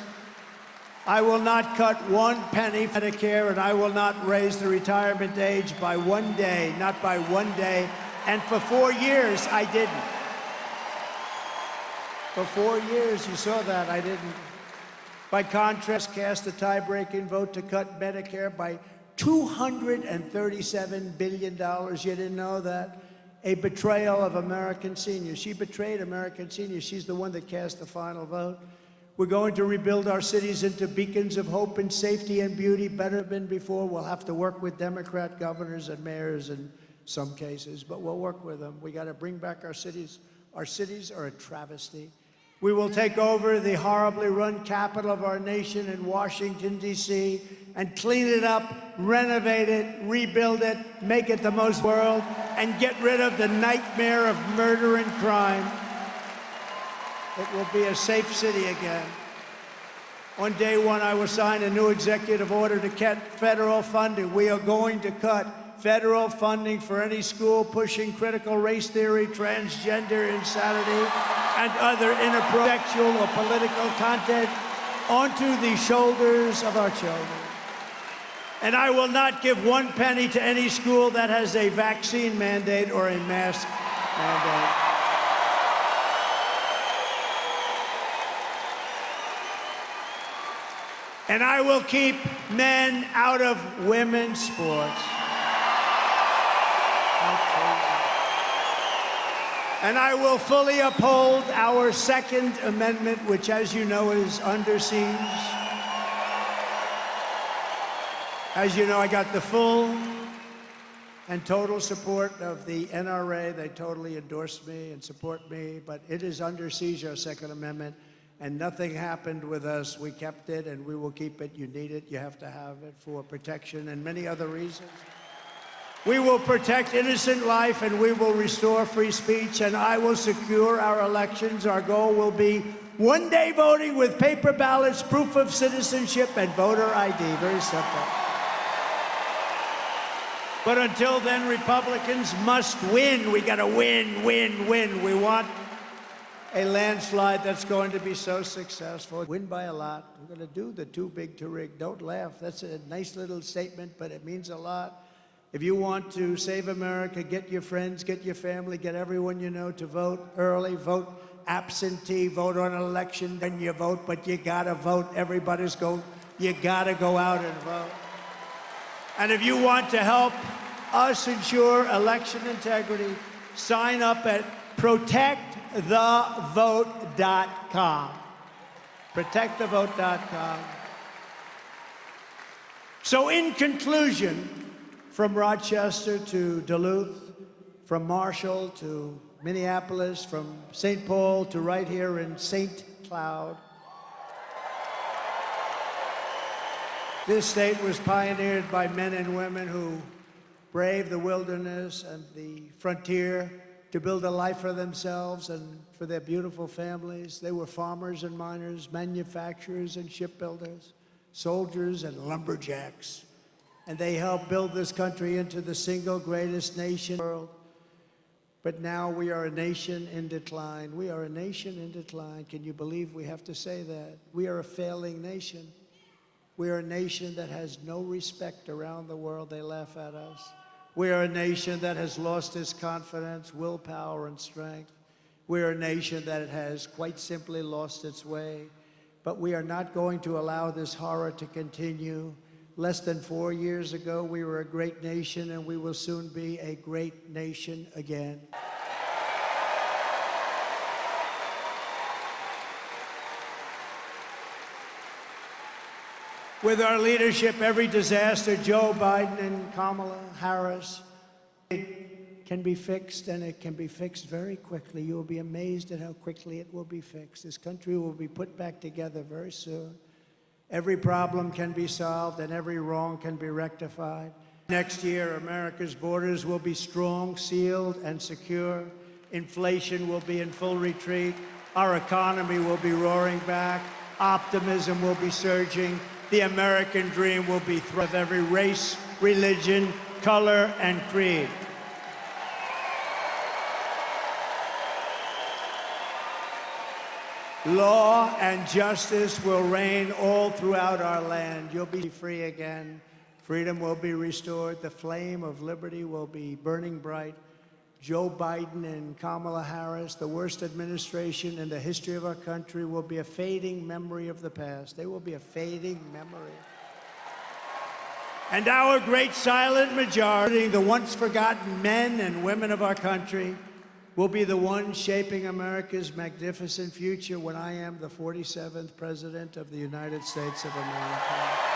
I will not cut 1 penny for Medicare, and I will not raise the retirement age by 1 day, not by 1 day. And for 4 years, I didn't. For 4 years, you saw that, I didn't. By contrast, cast a tie-breaking vote to cut Medicare by $237 billion. You didn't know that? A betrayal of American seniors. She betrayed American seniors. She's the one that cast the final vote. We're going to rebuild our cities into beacons of hope and safety and beauty, better than before. We'll have to work with Democrat governors and mayors in some cases, but we'll work with them. We got to bring back our cities. Our cities are a travesty. We will take over the horribly run capital of our nation in Washington, D.C., and clean it up, renovate it, rebuild it, make it the most world, and get rid of the nightmare of murder and crime. It will be a safe city again. On day one, I will sign a new executive order to cut federal funding. We are going to cut federal funding for any school pushing critical race theory, transgender insanity, and other inappropriate sexual or political content onto the shoulders of our children. And I will not give 1 penny to any school that has a vaccine mandate or a mask mandate. And I will keep men out of women's sports. And I will fully uphold our Second Amendment, which, as you know, is under siege. As you know, I got the full and total support of the NRA. They totally endorsed me and support me, but it is under siege, our Second Amendment. And nothing happened with us. We kept it, and we will keep it. You need it. You have to have it for protection and many other reasons. We will protect innocent life, and we will restore free speech, and I will secure our elections. Our goal will be 1 day voting with paper ballots, proof of citizenship, and voter ID. Very simple. But until then, Republicans must win. We got to win, win, win. We want a landslide that's going to be so successful. Win by a lot. We're going to do the too big to rig. Don't laugh. That's a nice little statement, but it means a lot. If you want to save America, get your friends, get your family, get everyone you know to vote early, vote absentee, vote on election, then you vote, but you gotta vote. You gotta go out and vote. And if you want to help us ensure election integrity, sign up at protectthevote.com. Protectthevote.com. So in conclusion, from Rochester to Duluth, from Marshall to Minneapolis, from St. Paul to right here in St. Cloud, this state was pioneered by men and women who braved the wilderness and the frontier to build a life for themselves and for their beautiful families. They were farmers and miners, manufacturers and shipbuilders, soldiers and lumberjacks. And they helped build this country into the single greatest nation in the world. But now we are a nation in decline. We are a nation in decline. Can you believe we have to say that? We are a failing nation. We are a nation that has no respect around the world. They laugh at us. We are a nation that has lost its confidence, willpower, and strength. We are a nation that has quite simply lost its way. But we are not going to allow this horror to continue. Less than 4 years ago, we were a great nation, and we will soon be a great nation again. With our leadership, every disaster, Joe Biden and Kamala Harris, can be fixed, and it can be fixed very quickly. You will be amazed at how quickly it will be fixed. This country will be put back together very soon. Every problem can be solved, and every wrong can be rectified. Next year, America's borders will be strong, sealed, and secure. Inflation will be in full retreat. Our economy will be roaring back. Optimism will be surging. The American dream will be thriving of every race, religion, color, and creed. Law and justice will reign all throughout our land. You'll be free again. Freedom will be restored. The flame of liberty will be burning bright. Joe Biden and Kamala Harris, the worst administration in the history of our country, will be a fading memory of the past. They will be a fading memory. And our great silent majority, the once forgotten men and women of our country, will be the ones shaping America's magnificent future when I am the 47th President of the United States of America.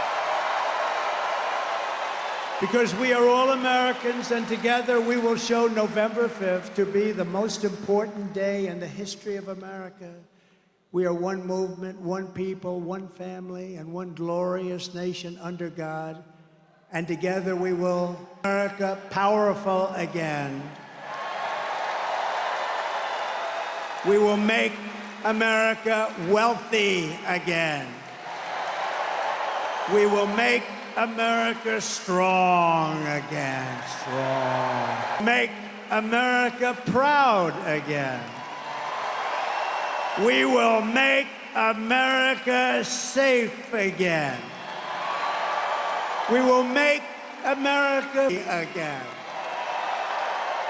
Because we are all Americans, and together we will show November 5th to be the most important day in the history of America. We are one movement, one people, one family, and one glorious nation under God. And together we will make America powerful again. We will make America wealthy again. We will make America strong again, strong. Make America proud again. We will make America safe again. We will make America again.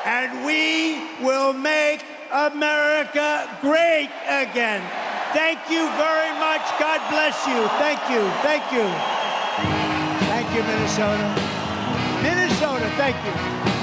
And we will make America great again. Thank you very much. God bless you. Thank you. Thank you. Thank you, Minnesota. Minnesota, thank you.